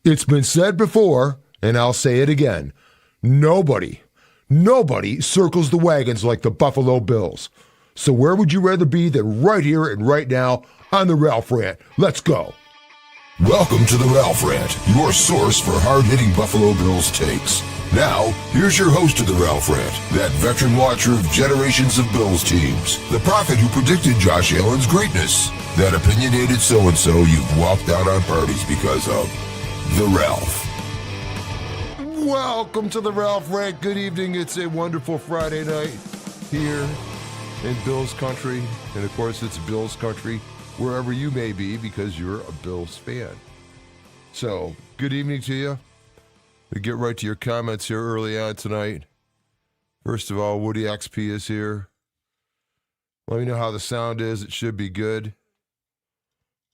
It's been said before, and I'll say it again. Nobody circles the wagons like the Buffalo Bills. So where would you rather be than right here and right now on the Ralph Rant? Let's go. Welcome to the Ralph Rant, your source for hard-hitting Buffalo Bills takes. Now, here's your host of the Ralph Rant, that veteran watcher of generations of Bills teams, the prophet who predicted Josh Allen's greatness, that opinionated so-and-so you've walked out on parties because of, the Ralph. Welcome to the Ralph Rant. Good evening. It's a wonderful Friday night here in Bills country. And of course, it's Bills country wherever you may be because you're a Bills fan. So, good evening to you. We get right to your comments here early on tonight. First of all, Woody XP is here. Let me know how the sound is. It should be good.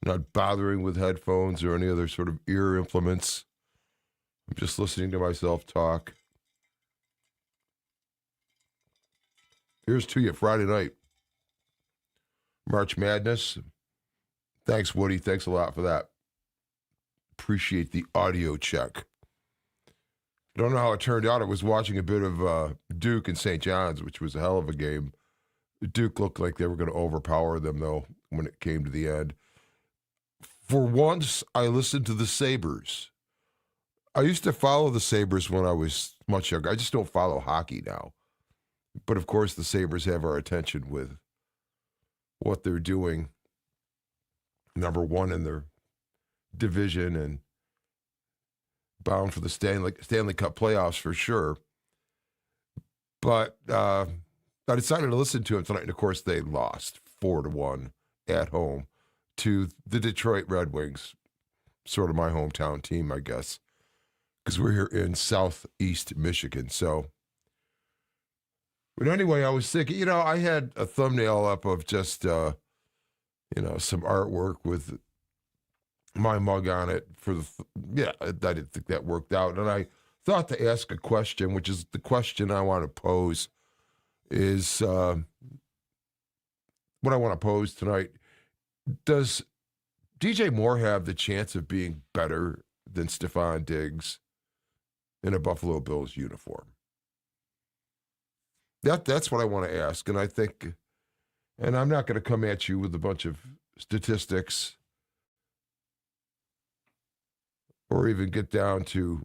Not bothering with headphones or any other sort of ear implements. I'm just listening to myself talk. Here's to you, Friday night. March Madness. Thanks, Woody. Thanks a lot for that. Appreciate the audio check. Don't know how it turned out. I was watching a bit of Duke and St. John's, which was a hell of a game. Duke looked like they were going to overpower them, though, when it came to the end. For once, I listened to the Sabres. I used to follow the Sabres when I was much younger. I just don't follow hockey now. But, of course, the Sabres have our attention with what they're doing. Number one in their division and bound for the Stanley Cup playoffs for sure. But I decided to listen to them tonight. And, of course, they lost 4-1 at home to the Detroit Red Wings, sort of my hometown team, I guess, because we're here in southeast Michigan. So, but anyway, I was thinking, I had a thumbnail up of just, some artwork with my mug on it I didn't think that worked out. And I thought to ask a question, which is the question I want to pose, is what I want to pose tonight. Does DJ Moore have the chance of being better than Stefon Diggs in a Buffalo Bills uniform? That's what I want to ask. And I think, and I'm not going to come at you with a bunch of statistics or even get down to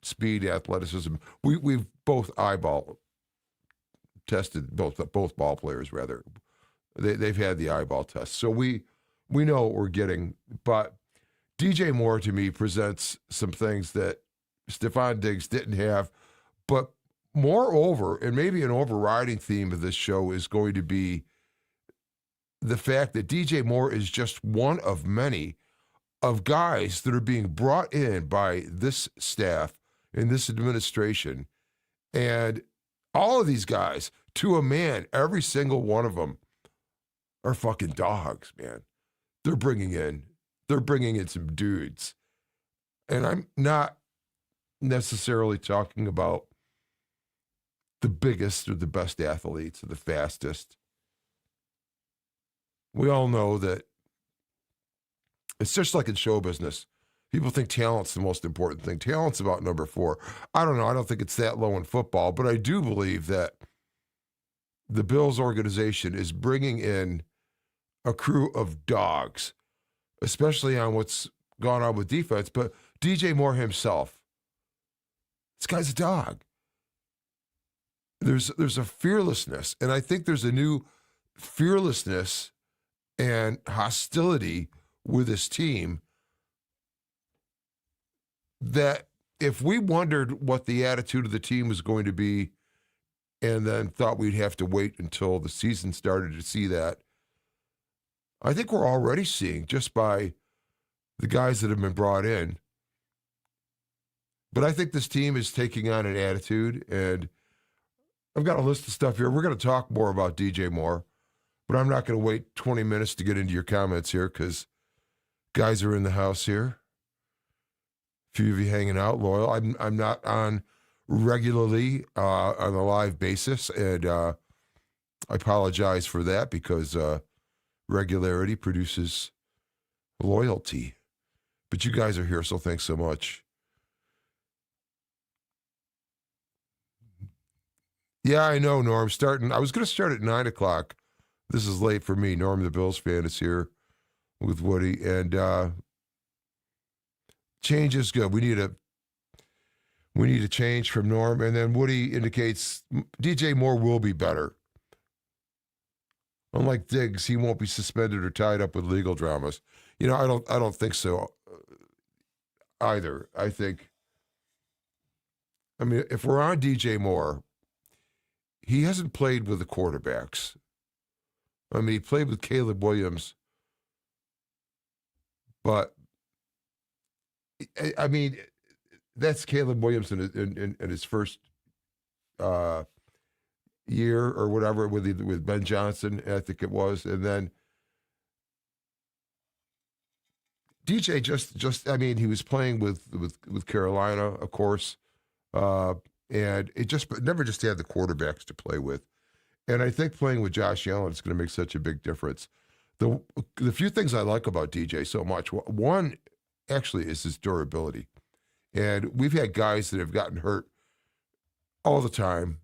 speed, athleticism. We've both eyeball tested, both ball players, rather. They've had the eyeball test. So we know what we're getting. But DJ Moore, to me, presents some things that Stefon Diggs didn't have. But moreover, and maybe an overriding theme of this show is going to be the fact that DJ Moore is just one of many of guys that are being brought in by this staff and this administration. And all of these guys, to a man, every single one of them, are fucking dogs, man. They're bringing in some dudes. And I'm not necessarily talking about the biggest or the best athletes or the fastest. We all know that it's just like in show business. People think talent's the most important thing. Talent's about number 4. I don't know. I don't think it's that low in football, but I do believe that the Bills organization is bringing in a crew of dogs, especially on what's gone on with defense. But DJ Moore himself, this guy's a dog. There's a fearlessness, and I think there's a new fearlessness and hostility with this team that if we wondered what the attitude of the team was going to be and then thought we'd have to wait until the season started to see that, I think we're already seeing just by the guys that have been brought in. But I think this team is taking on an attitude, and I've got a list of stuff here. We're going to talk more about DJ Moore, but I'm not going to wait 20 minutes to get into your comments here because guys are in the house here. A few of you hanging out, loyal. I'm not on regularly on a live basis, and I apologize for that because regularity produces loyalty. But you guys are here, so thanks so much. Yeah, I know, Norm. I was going to start at 9 o'clock. This is late for me. Norm, the Bills fan, is here with Woody. And change is good. We need a change from Norm. And then Woody indicates DJ Moore will be better. Unlike Diggs, he won't be suspended or tied up with legal dramas. I don't think so either. I mean, if we're on DJ Moore, he hasn't played with the quarterbacks. I mean, he played with Caleb Williams, but I mean, that's Caleb Williams in his first year or whatever with Ben Johnson, I think it was, and then DJ just I mean, he was playing with Carolina, of course, and it never just had the quarterbacks to play with, and I think playing with Josh Allen is going to make such a big difference. The few things I like about DJ so much, one actually is his durability, and we've had guys that have gotten hurt all the time.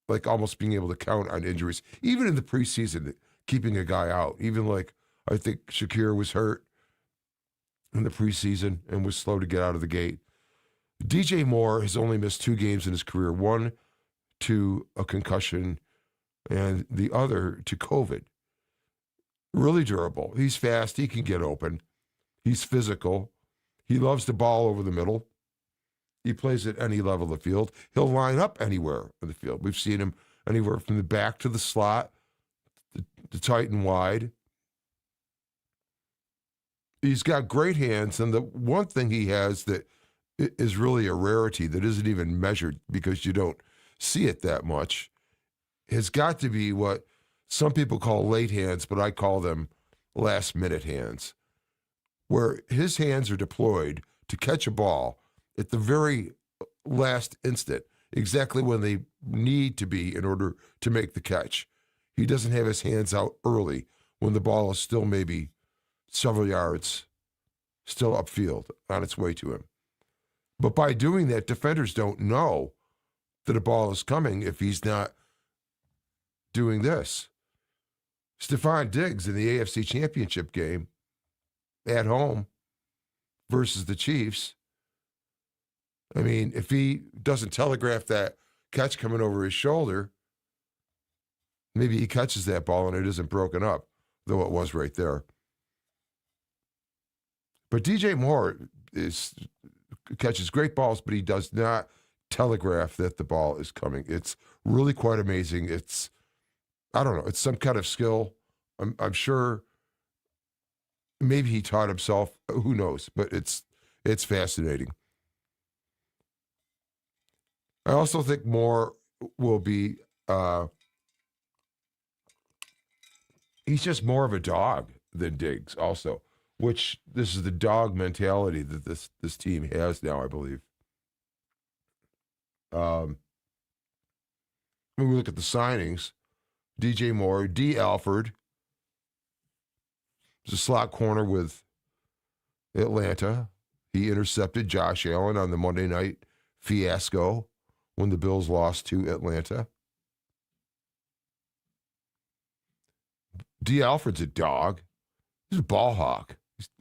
Like almost being able to count on injuries, even in the preseason, keeping a guy out. Even like, I think Shakir was hurt in the preseason and was slow to get out of the gate. DJ Moore has only missed 2 games in his career, one to a concussion and the other to COVID. Really durable. He's fast. He can get open. He's physical. He loves the ball over the middle. He plays at any level of the field. He'll line up anywhere in the field. We've seen him anywhere from the back to the slot, the tight and wide. He's got great hands, and the one thing he has that is really a rarity that isn't even measured because you don't see it that much has got to be what some people call late hands, but I call them last-minute hands, where his hands are deployed to catch a ball at the very last instant, exactly when they need to be in order to make the catch. He doesn't have his hands out early when the ball is still maybe several yards, still upfield on its way to him. But by doing that, defenders don't know that a ball is coming if he's not doing this. Stephon Diggs in the AFC Championship game at home versus the Chiefs, I mean, if he doesn't telegraph that catch coming over his shoulder, maybe he catches that ball and it isn't broken up, though it was right there. But DJ Moore catches great balls, but he does not telegraph that the ball is coming. It's really quite amazing. I don't know, it's some kind of skill. I'm sure maybe he taught himself, who knows, but it's fascinating. I also think Moore will be, he's just more of a dog than Diggs also, which this is the dog mentality that this team has now, I believe. When we look at the signings, DJ Moore, D. Alford is a slot corner with Atlanta. He intercepted Josh Allen on the Monday night fiasco when the Bills lost to Atlanta. D. Alford's a dog. He's a ball hawk.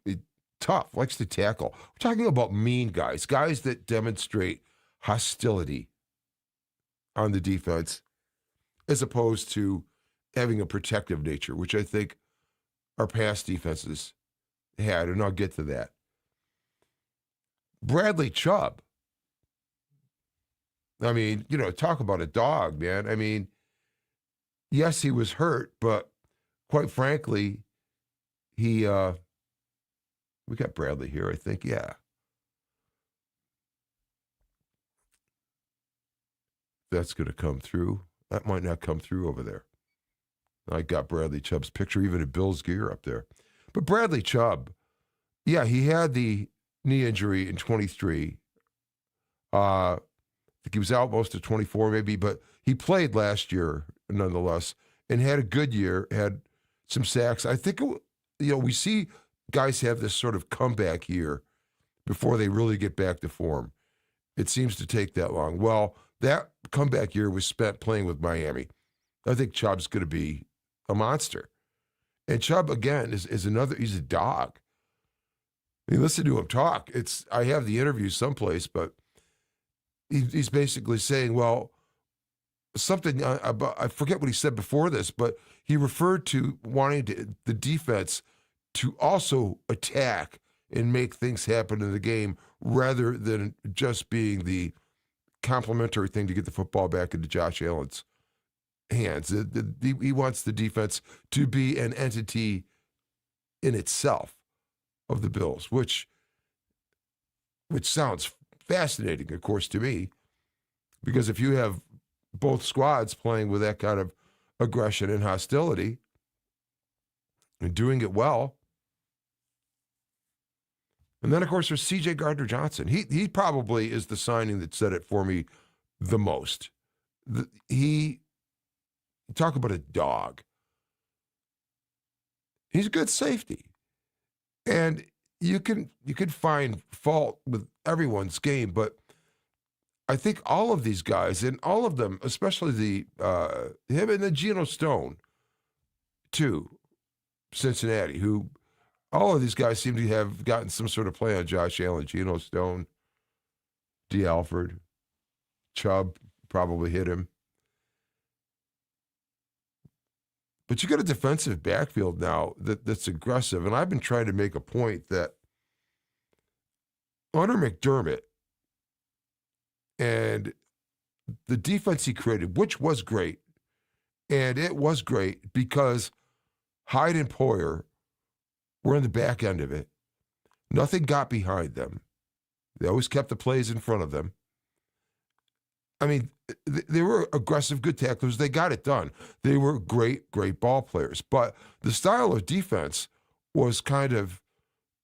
He's tough, likes to tackle. We're talking about mean guys that demonstrate hostility on the defense as opposed to having a protective nature, which I think our past defenses had, and I'll get to that. Bradley Chubb. I mean, talk about a dog, man. I mean, yes, he was hurt, but quite frankly, we got Bradley here, I think, yeah. That's going to come through. That might not come through over there. I got Bradley Chubb's picture, even in Bill's gear up there. But Bradley Chubb, yeah, he had the knee injury in 23. I think he was out most of 24 maybe, but he played last year nonetheless and had a good year, had some sacks. I think, we see guys have this sort of comeback year before they really get back to form. It seems to take that long. Well, that comeback year was spent playing with Miami. I think Chubb's going to be a monster. And Chubb, again, is another, he's a dog. I mean, listen to him talk. I have the interview someplace, but he's basically saying, well, something about, I forget what he said before this, but he referred to wanting the defense to also attack and make things happen in the game rather than just being the complementary thing to get the football back into Josh Allen's hands. He wants the defense to be an entity in itself of the Bills, which sounds fascinating, of course, to me, because if you have both squads playing with that kind of aggression and hostility and doing it well. And then, of course, there's C.J. Gardner-Johnson. He probably is the signing that said it for me the most. Talk about a dog. He's a good safety. And you can find fault with everyone's game, but I think all of these guys, and all of them, especially him and then Geno Stone, too, Cincinnati, who all of these guys seem to have gotten some sort of play on Josh Allen. Geno Stone, D. Alford, Chubb probably hit him. But you got a defensive backfield now that's aggressive, and I've been trying to make a point that under McDermott and the defense he created, which was great, and it was great because Hyde and Poyer were in the back end of it. Nothing got behind them. They always kept the plays in front of them. I mean, they were aggressive, good tacklers. They got it done. They were great, great ball players. But the style of defense was kind of,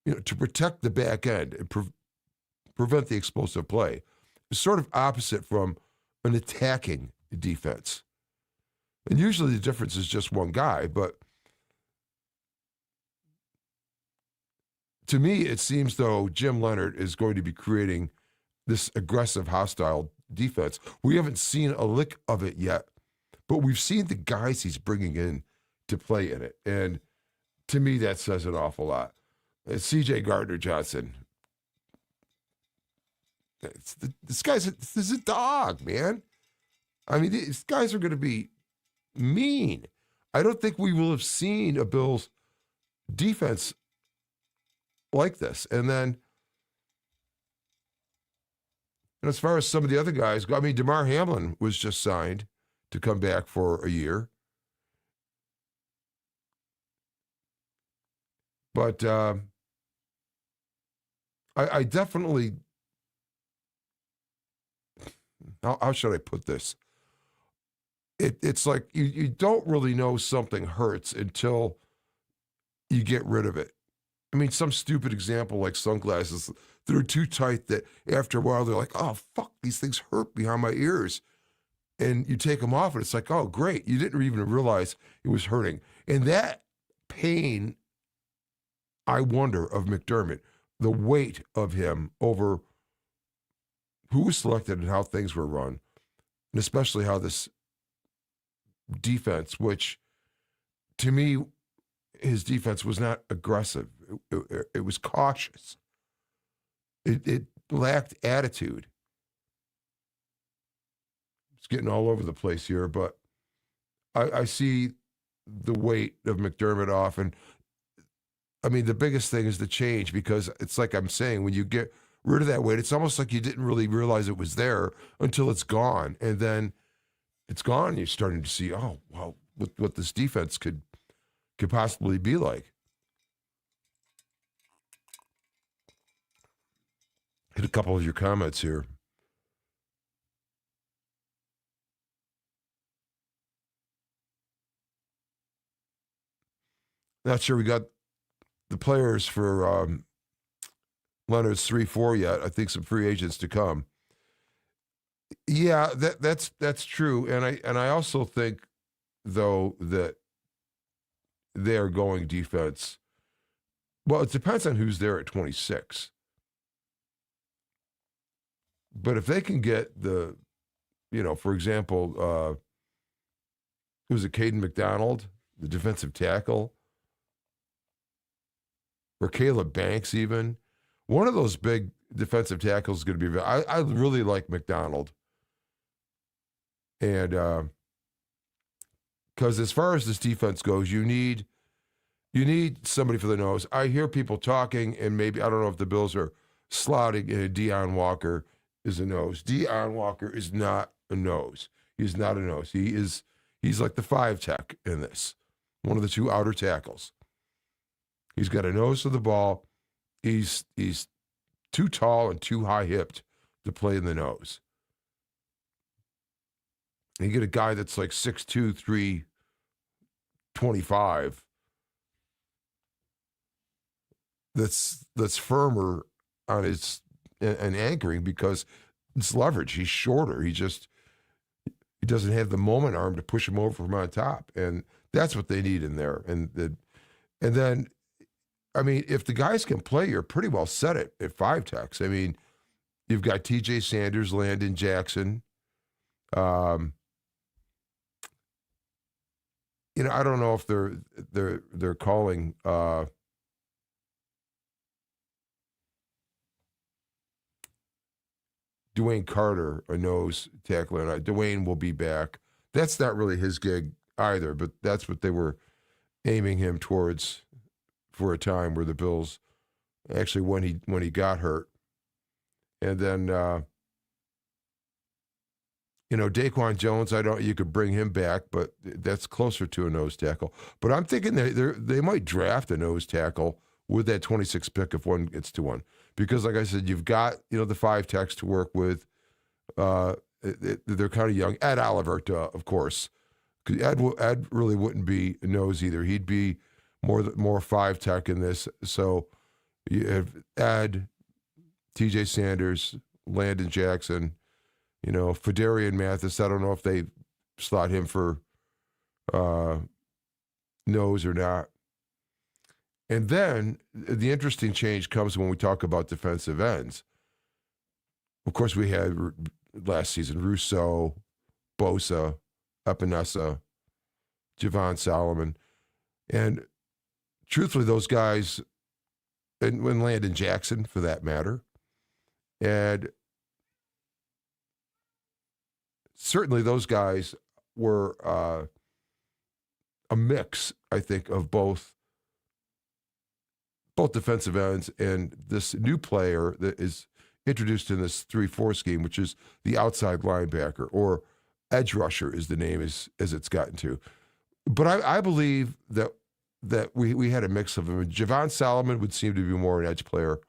to protect the back end and prevent the explosive play. It's sort of opposite from an attacking defense. And usually the difference is just one guy, but to me, it seems though Jim Leonhard is going to be creating this aggressive, hostile defense. We haven't seen a lick of it yet, but we've seen the guys he's bringing in to play in it. And to me, that says an awful lot. C.J. Gardner-Johnson. This is a dog, man. I mean, these guys are going to be mean. I don't think we will have seen a Bills defense like this. And then, and as far as some of the other guys go, I mean, DeMar Hamlin was just signed to come back for a year. But I definitely, how should I put this? It's like you don't really know something hurts until you get rid of it. I mean, some stupid example like sunglasses that are too tight that after a while they're like, oh, fuck, these things hurt behind my ears. And you take them off and it's like, oh, great. You didn't even realize it was hurting. And that pain, I wonder, of McDermott, the weight of him over who was selected and how things were run, and especially how this defense, which to me, his defense was not aggressive. It was cautious. It lacked attitude. It's getting all over the place here, but I see the weight of McDermott off. And I mean, the biggest thing is the change, because it's like I'm saying, when you get rid of that weight, it's almost like you didn't really realize it was there until it's gone. And then it's gone and you're starting to see, oh, wow, what this defense could possibly be like. Hit a couple of your comments here. Not sure we got the players for Leonard's 3-4 yet. I think some free agents to come. Yeah, that's true. And I also think, though, that they are going defense Well, it depends on who's there at 26. But if they can get the, for example, it was Caden McDonald, the defensive tackle, or Caleb Banks even. One of those big defensive tackles is going to be. I really like McDonald. And because as far as this defense goes, you need somebody for the nose. I hear people talking, and maybe, I don't know if the Bills are slotting Deion Walker is a nose. Deion Walker is not a nose. He's not a nose. He's like the 5 tech in this, one of the 2 outer tackles. He's got a nose for the ball. He's too tall and too high-hipped to play in the nose. And you get a guy that's like 6'2", 325. That's firmer on his and anchoring because it's leverage. He's shorter. He doesn't have the moment arm to push him over from on top, and that's what they need in there. And then, I mean, if the guys can play, you're pretty well set at 5 techs. I mean, you've got T.J. Sanders, Landon Jackson. I don't know if they're calling. Dwayne Carter, a nose tackler, and Dwayne will be back. That's not really his gig either, but that's what they were aiming him towards for a time, where the Bills actually when he got hurt. And then Daquan Jones, you could bring him back, but that's closer to a nose tackle. But I'm thinking they might draft a nose tackle with that 26th pick if one gets to one. Because, like I said, you've got, the 5 techs to work with. They're kind of young. Ed Oliver, of course. Ed really wouldn't be a nose either. He'd be more 5 tech in this. So you have Ed, T.J. Sanders, Landon Jackson, Fedarian Mathis. I don't know if they slot him for nose or not. And then the interesting change comes when we talk about defensive ends. Of course, we had last season Rousseau, Bosa, Epinesa, Javon Solomon. And truthfully, those guys, and when Landon Jackson, for that matter, and certainly those guys were a mix, I think, of both defensive ends and this new player that is introduced in this 3-4 scheme, which is the outside linebacker, or edge rusher is the name as it's gotten to. But I believe that we had a mix of them. Javon Solomon would seem to be more an edge player.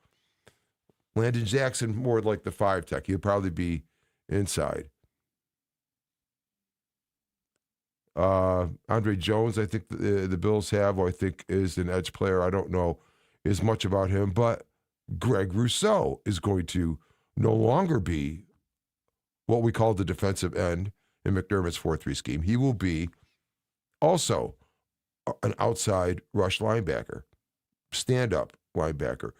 Landon Jackson more like the 5 tech. He'd probably be inside. Andre Jones, I think the Bills have, or I think is an edge player. I don't know as much about him, but Greg Rousseau is going to no longer be what we call the defensive end in McDermott's 4-3 scheme. He will be also an outside rush linebacker, stand-up linebacker.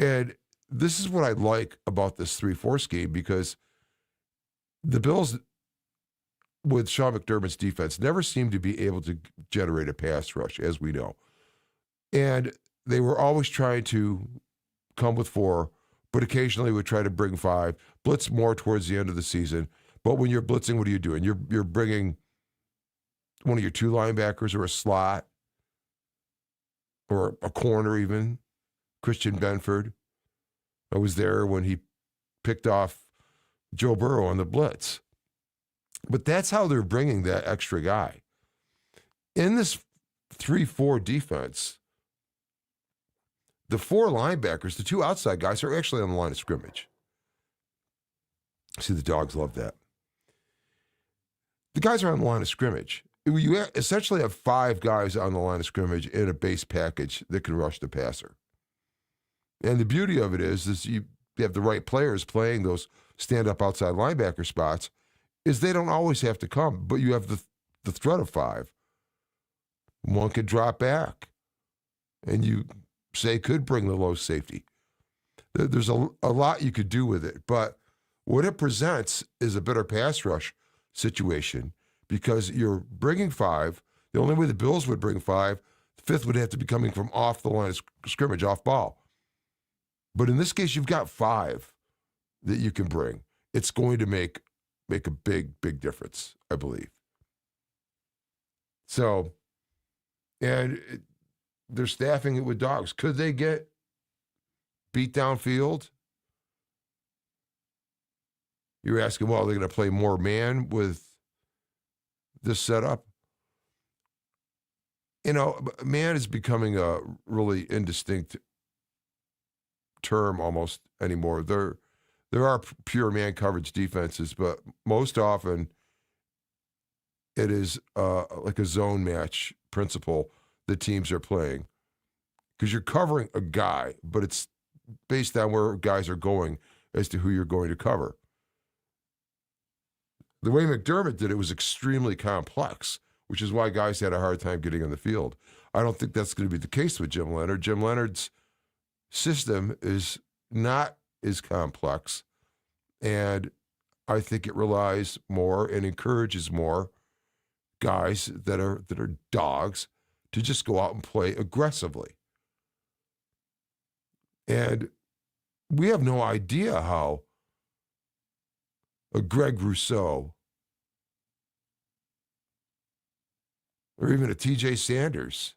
And this is what I like about this 3-4 scheme, because the Bills, with Sean McDermott's defense, never seemed to be able to generate a pass rush, as we know. And they were always trying to come with 4, but occasionally would try to bring 5, blitz more towards the end of the season. But when you're blitzing, what are you doing? You're bringing one of your 2 linebackers, or a slot, or a corner even. Christian Benford. I was there when he picked off Joe Burrow on the blitz. But that's how they're bringing that extra guy. In this 3-4 defense, the 4 linebackers, the 2 outside guys, are actually on the line of scrimmage. See, the dogs love that. The guys are on the line of scrimmage. You essentially have 5 guys on the line of scrimmage in a base package that can rush the passer. And the beauty of it is you have the right players playing those stand-up outside linebacker spots, is they don't always have to come, but you have the threat of 5. One could drop back, and you say could bring the low safety. There's a lot you could do with it, but what it presents is a better pass rush situation because you're bringing 5. The only way the Bills would bring 5, the 5th would have to be coming from off the line of scrimmage, off ball. But in this case, you've got 5 that you can bring. It's going to make a big, big difference, I believe. So, and they're staffing it with dogs. Could they get beat downfield? You're asking, well, they're going to play more man with this setup? Man is becoming a really indistinct term almost anymore. There are pure man coverage defenses, but most often it is like a zone match principle the teams are playing. Because you're covering a guy, but it's based on where guys are going as to who you're going to cover. The way McDermott did it was extremely complex, which is why guys had a hard time getting on the field. I don't think that's going to be the case with Jim Leonhard. Jim Leonhard's system is not as complex, and I think it relies more and encourages more guys that are dogs to just go out and play aggressively. And we have no idea how a Greg Rousseau or even a TJ Sanders,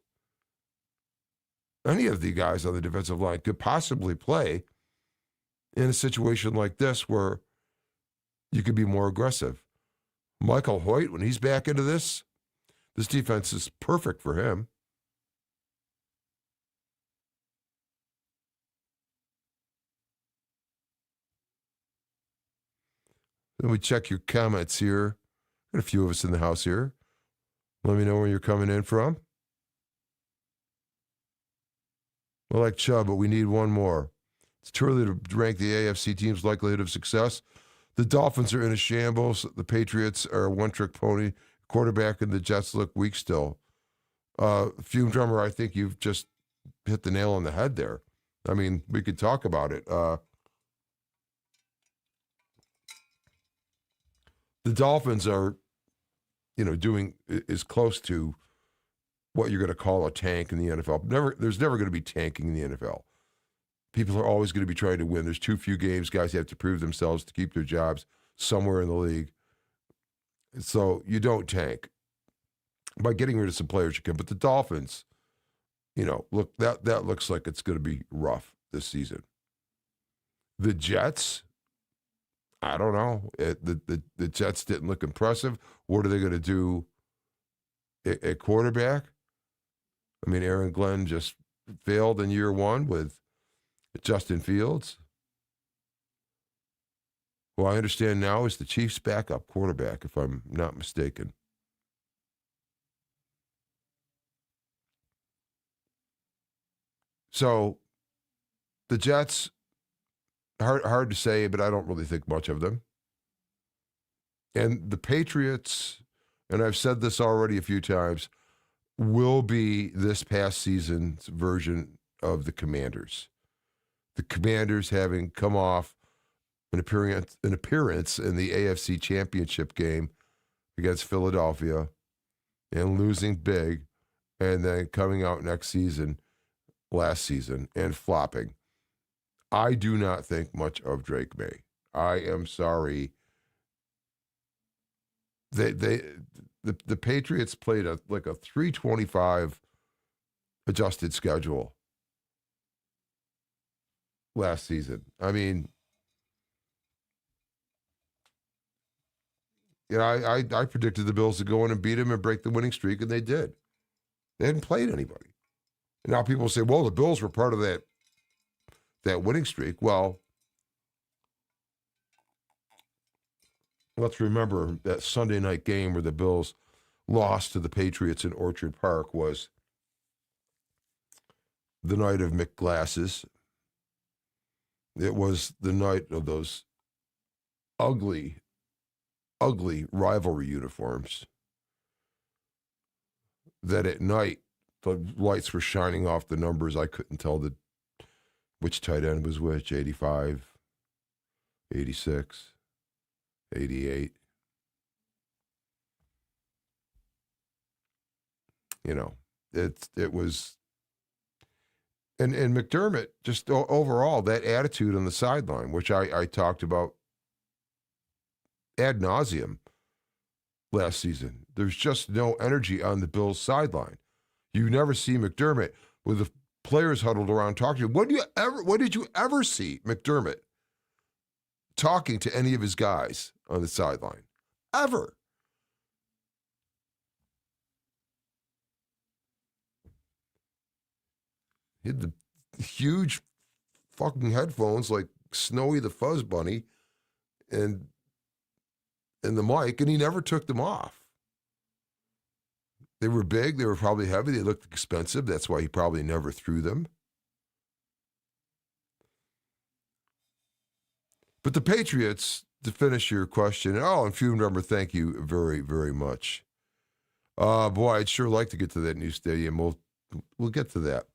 any of the guys on the defensive line could possibly play in a situation like this where you could be more aggressive. Michael Hoyt, when he's back into this defense is perfect for him. Then we check your comments here. Got a few of us in the house here. Let me know where you're coming in from. I like Chubb, but we need one more. It's too early to rank the AFC team's likelihood of success. The Dolphins are in a shambles. The Patriots are a one-trick pony. Quarterback and the Jets look weak still. Fume Drummer, I think you've just hit the nail on the head there. I mean, we could talk about it. The Dolphins are, doing is close to what you're going to call a tank in the NFL. There's never going to be tanking in the NFL. People are always going to be trying to win. There's too few games. Guys have to prove themselves to keep their jobs somewhere in the league. So you don't tank. By getting rid of some players, you can. But the Dolphins, look, that looks like it's going to be rough this season. The Jets, I don't know. The Jets didn't look impressive. What are they going to do at quarterback? I mean, Aaron Glenn just failed in year one with Justin Fields, who I understand now is the Chiefs' backup quarterback, if I'm not mistaken. So the Jets, hard to say, but I don't really think much of them. And the Patriots, and I've said this already a few times, will be this past season's version of the Commanders. The Commanders having come off an appearance in the AFC Championship game against Philadelphia and losing big, and then coming out last season, and flopping. I do not think much of Drake May. I am sorry. The Patriots played a 325 adjusted schedule last season. I mean, I predicted the Bills to go in and beat them and break the winning streak, and they did. They hadn't played anybody. And now people say, well, the Bills were part of that winning streak. Well, let's remember that Sunday night game where the Bills lost to the Patriots in Orchard Park was the night of McGlasses. It was the night of those ugly, ugly rivalry uniforms that at night the lights were shining off the numbers. I couldn't tell which tight end was which, 85, 86, 88. You know, it was, and McDermott, just overall, that attitude on the sideline, which I talked about ad nauseum last season. There's just no energy on the Bills' sideline. You never see McDermott with the players huddled around talking to him. When did you ever see McDermott talking to any of his guys on the sideline? Ever. He had the huge fucking headphones like Snowy the Fuzz Bunny and the mic, and he never took them off. They were big. They were probably heavy. They looked expensive. That's why he probably never threw them. But the Patriots, to finish your question, and Fume Number, thank you very, very much. Boy, I'd sure like to get to that new stadium. We'll get to that.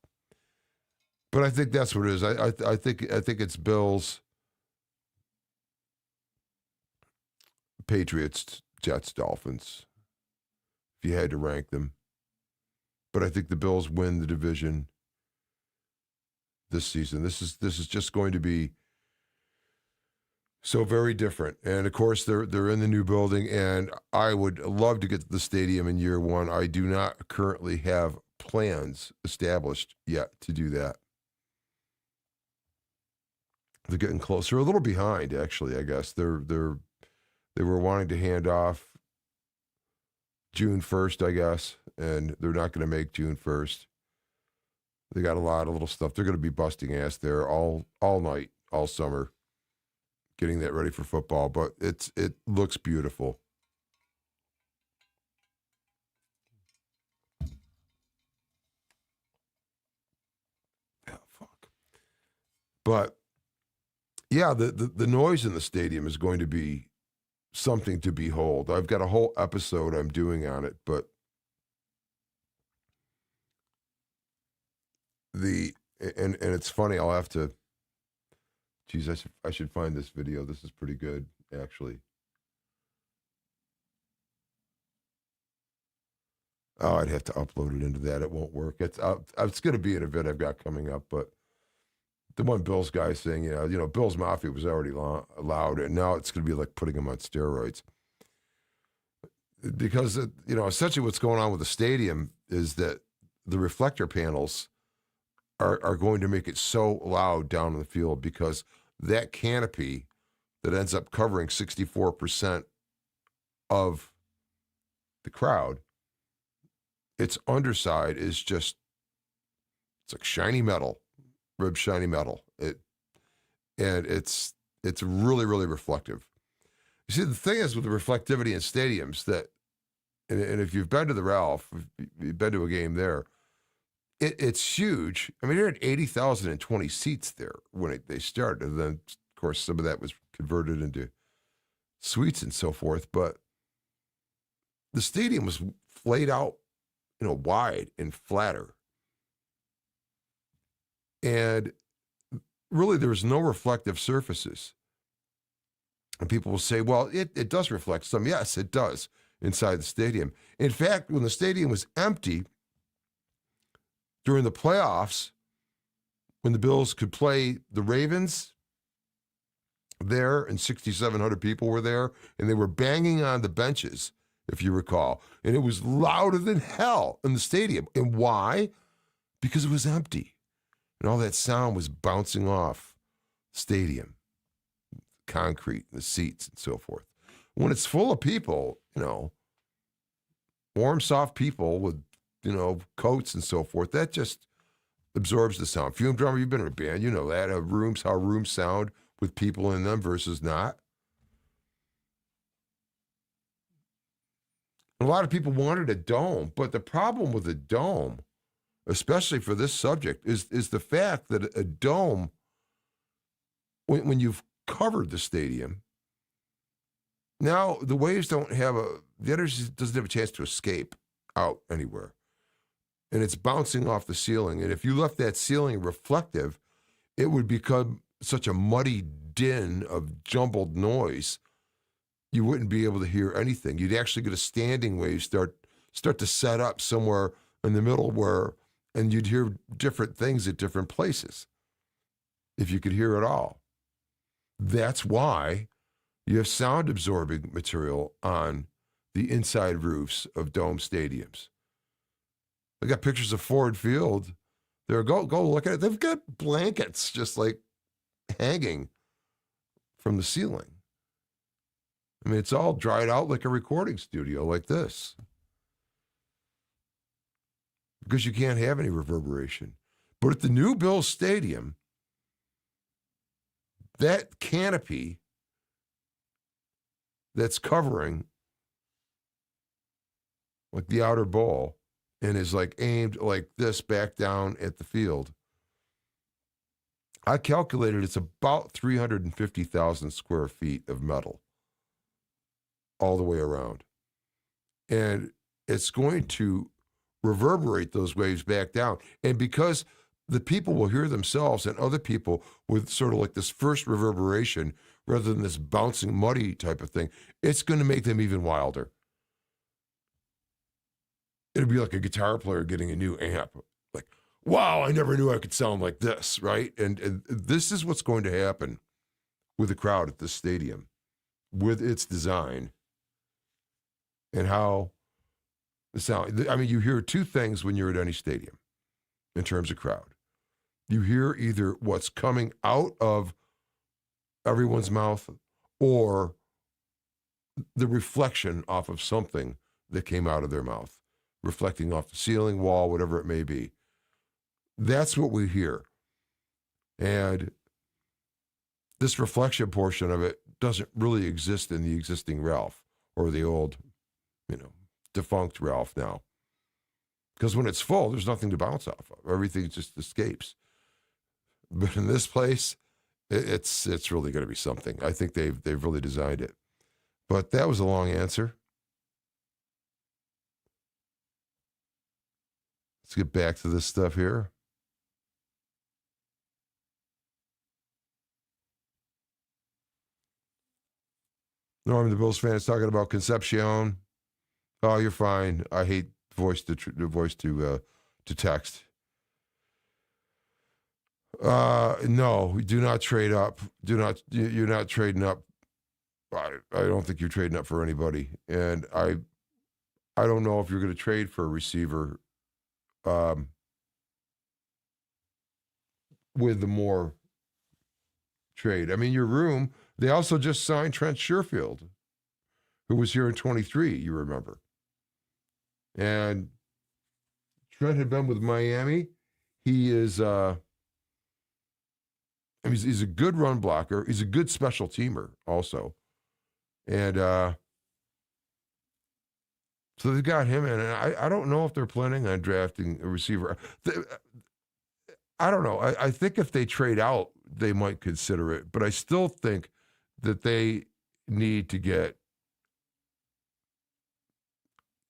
But I think that's what it is. I think it's Bills, Patriots, Jets, Dolphins, if you had to rank them. But I think the Bills win the division this season. This is just going to be so very different. And of course, they're in the new building, and I would love to get to the stadium in year one. I do not currently have plans established yet to do that. They're getting closer, a little behind, actually, I guess. They were wanting to hand off June 1st, I guess, and they're not going to make June 1st. They got a lot of little stuff. They're going to be busting ass there all night, all summer, getting that ready for football, but it looks beautiful. Oh, fuck. But yeah, the noise in the stadium is going to be something to behold. I've got a whole episode I'm doing on it, but and it's funny, I'll have to, geez, I should find this video. This is pretty good, actually. Oh, I'd have to upload it into that. It won't work. It's going to be an event I've got coming up, but the one Bills guy saying, Bills Mafia was already allowed, and now it's going to be like putting them on steroids. Because, essentially what's going on with the stadium is that the reflector panels are going to make it so loud down in the field, because that canopy that ends up covering 64% of the crowd, its underside is it's like shiny metal. Ribbed shiny metal. It's really, really reflective. You see, the thing is with the reflectivity in stadiums that, and if you've been to the Ralph, if you've been to a game there, it's huge. I mean, they had 80,020 seats there when they started. And then, of course, some of that was converted into suites and so forth. But the stadium was flayed out, wide and flatter. And really, there's no reflective surfaces. And people will say, well, it does reflect some. Yes, it does inside the stadium. In fact, when the stadium was empty during the playoffs, when the Bills could play the Ravens there, and 6,700 people were there, and they were banging on the benches, if you recall. And it was louder than hell in the stadium. And why? Because it was empty. And all that sound was bouncing off stadium, concrete, the seats, and so forth. When it's full of people, warm, soft people with, coats and so forth, that just absorbs the sound. Fume drummer, you've been in a band, you know that. How rooms sound with people in them versus not. A lot of people wanted a dome, but the problem with a dome, especially for this subject, is the fact that a dome, when you've covered the stadium, now the waves don't have the energy doesn't have a chance to escape out anywhere. and it's bouncing off the ceiling. And if you left that ceiling reflective, it would become such a muddy din of jumbled noise, you wouldn't be able to hear anything. You'd actually get a standing wave start to set up somewhere in the middle and you'd hear different things at different places, if you could hear it all. That's why you have sound absorbing material on the inside roofs of dome stadiums. I got pictures of Ford Field. There, go look at it. They've got blankets just like hanging from the ceiling. I mean, it's all dried out like a recording studio like this. Because you can't have any reverberation. But at the new Bills Stadium, that canopy that's covering like the outer bowl and is like aimed like this back down at the field, I calculated it's about 350,000 square feet of metal all the way around. And it's going to reverberate those waves back down. And because the people will hear themselves and other people with sort of like this first reverberation rather than this bouncing muddy type of thing, it's going to make them even wilder. It'd be like a guitar player getting a new amp. Like, wow, I never knew I could sound like this, right? And this is what's going to happen with the crowd at this stadium, with its design and how the sound. I mean, you hear two things when you're at any stadium in terms of crowd. You hear either what's coming out of everyone's mouth or the reflection off of something that came out of their mouth, reflecting off the ceiling, wall, whatever it may be. That's what we hear. And this reflection portion of it doesn't really exist in the existing Ralph or the old, defunct Ralph now. Because when it's full, there's nothing to bounce off of. Everything just escapes. But in this place, it's really going to be something. I think they've really designed it. But that was a long answer. Let's get back to this stuff here. Norm, the Bills fan, is talking about Concepcion. Oh, you're fine. I hate voice to text. No, do not trade up. You're not trading up. I don't think you're trading up for anybody. And I don't know if you're going to trade for a receiver with the more trade. I mean, your room, they also just signed Trent Sherfield, who was here in 23, you remember. And Trent had been with Miami. He is he's a good run blocker. He's a good special teamer also. And so they've got him in. And I don't know if they're planning on drafting a receiver. I don't know. I think if they trade out, they might consider it. But I still think that they need to get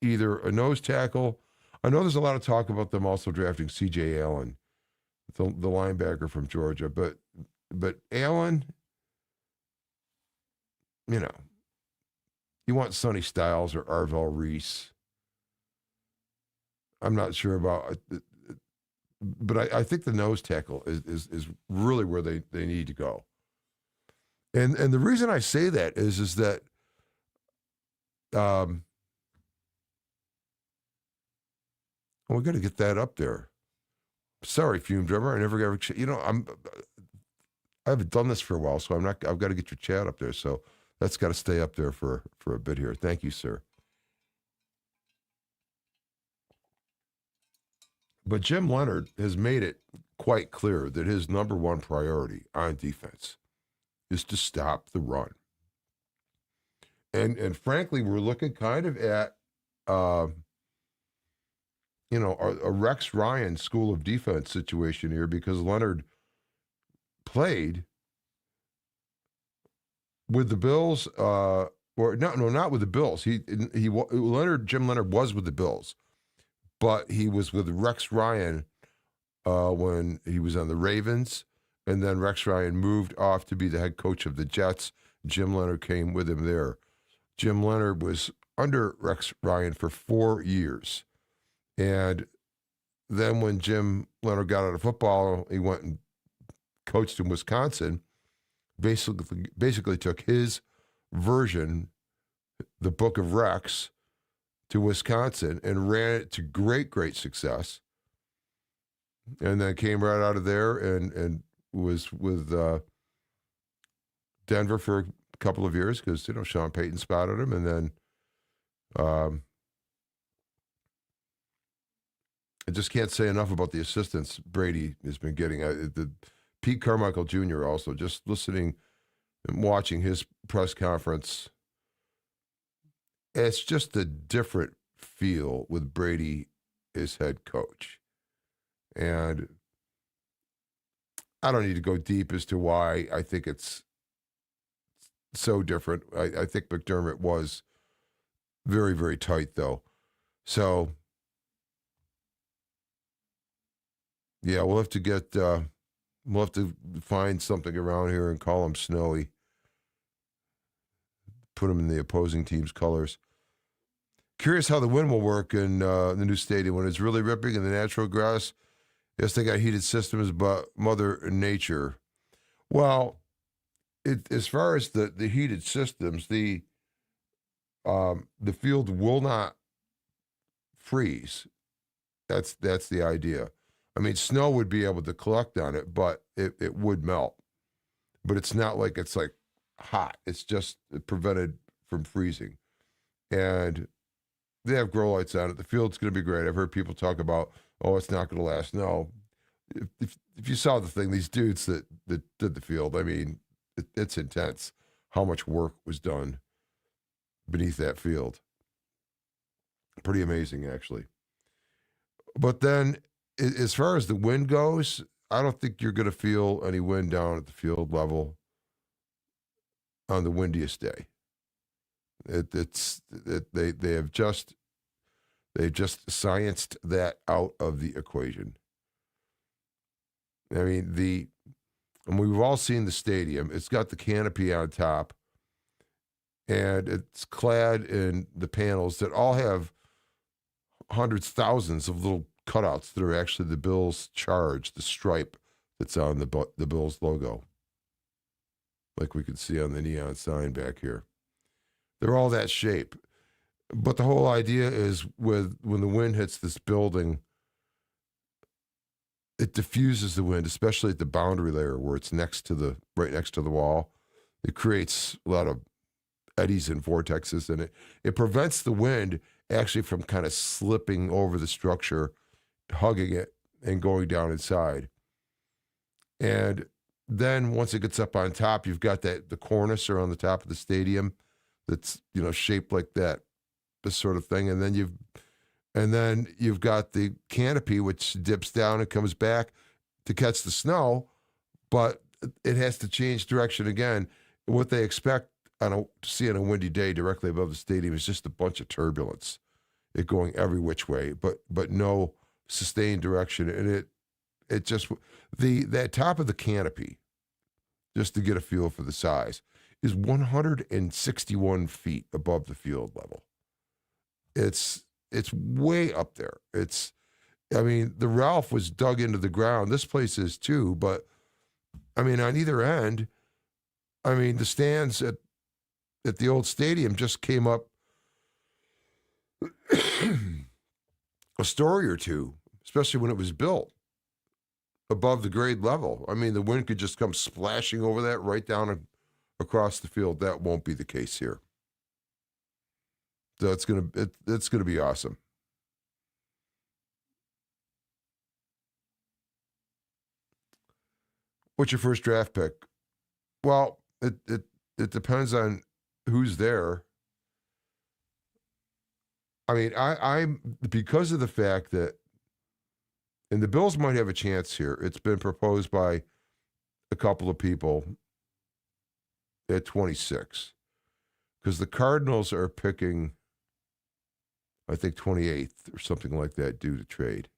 either a nose tackle. I know there's a lot of talk about them also drafting C.J. Allen, the linebacker from Georgia. But Allen, you want Sonny Styles or Arvell Reese. I'm not sure about it, but I think the nose tackle is really where they need to go. And the reason I say that is that we got to get that up there. Sorry, Fume Drummer, I never got. I haven't done this for a while, so I've got to get your chat up there. So that's got to stay up there for a bit here. Thank you, sir. But Jim Leonhard has made it quite clear that his number one priority on defense is to stop the run. And frankly, we're looking kind of at a Rex Ryan school of defense situation here, because Leonhard played with the Bills, not with the Bills. Jim Leonhard was with the Bills, but he was with Rex Ryan when he was on the Ravens, and then Rex Ryan moved off to be the head coach of the Jets. Jim Leonard came with him there. Jim Leonard was under Rex Ryan for 4 years. And then when Jim Leonard got out of football, he went and coached in Wisconsin, basically took his version, the Book of Rex, to Wisconsin and ran it to great success. And then came right out of there and was with Denver for a couple of years because, Sean Payton spotted him. And then I just can't say enough about the assistance Brady has been getting. The Pete Carmichael Jr. also, just listening and watching his press conference, it's just a different feel with Brady as head coach. And I don't need to go deep as to why I think it's so different. I think McDermott was very tight, though. So, yeah, we'll have to find something around here and call him Snowy. Put him in the opposing team's colors. Curious how the wind will work in the new stadium when it's really ripping in the natural grass. Yes, they got heated systems, but Mother Nature. Well, as far as the heated systems, the field will not freeze. That's the idea. I mean, snow would be able to collect on it, but it would melt. But it's not like it's like hot. It's just prevented from freezing. And they have grow lights on it. The field's going to be great. I've heard people talk about, it's not going to last. No. If you saw the thing, these dudes that did the field, I mean, it's intense how much work was done beneath that field. Pretty amazing, actually. But then, as far as the wind goes, I don't think you're going to feel any wind down at the field level on the windiest day. They just scienced that out of the equation. I mean, and we've all seen the stadium. It's got the canopy on top, and it's clad in the panels that all have hundreds, thousands of little cutouts that are actually the Bills' charge, the stripe that's on the Bills logo, like we can see on the neon sign back here. They're all that shape. But the whole idea is when the wind hits this building, it diffuses the wind, especially at the boundary layer where it's right next to the wall. It creates a lot of eddies and vortexes, and it prevents the wind actually from kind of slipping over the structure, hugging it, and going down inside. And then once it gets up on top, you've got the cornice around the top of the stadium that's shaped like that, this sort of thing, and then you've got the canopy which dips down and comes back to catch the snow, but it has to change direction again. What they expect to see on a windy day directly above the stadium is just a bunch of turbulence, it going every which way, but no sustained direction, and it just that top of the canopy, just to get a feel for the size, is 161 feet above the field level. It's way up there. The Ralph was dug into the ground. This place is too, but on either end, the stands at the old stadium just came up a story or two, especially when it was built above the grade level. The wind could just come splashing over that right down across the field. That won't be the case here. So it's gonna be awesome. What's your first draft pick? Well, it depends on who's there. I'm because of the fact that, and the Bills might have a chance here. It's been proposed by a couple of people at 26, because the Cardinals are picking I think 28th or something like that due to trade.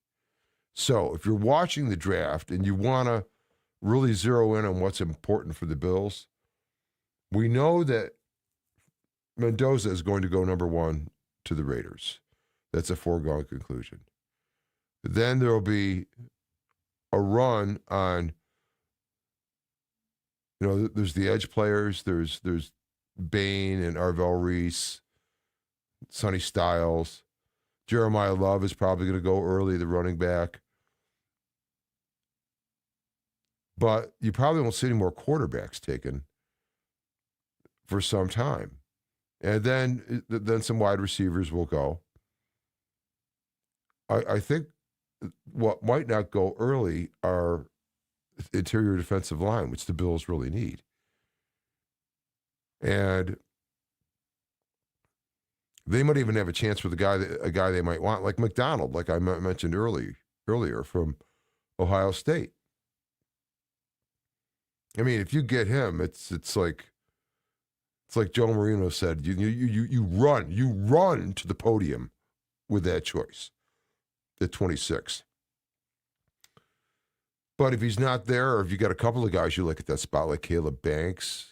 So if you're watching the draft and you want to really zero in on what's important for the Bills, we know that Mendoza is going to go number 1 to the Raiders. That's a foregone conclusion. Then there will be a run on, there's the edge players. There's Bain and Arvell Reese, Sonny Styles. Jeremiah Love is probably going to go early, the running back. But you probably won't see any more quarterbacks taken for some time. And then some wide receivers will go. I think what might not go early are interior defensive line, which the Bills really need. And they might even have a chance with a guy they might want, like McDonald, like I mentioned earlier from Ohio State. I mean, if you get him, it's like Joe Marino said, you run to the podium with that choice at 26. But if he's not there, or if you got a couple of guys you like at that spot, like Caleb Banks,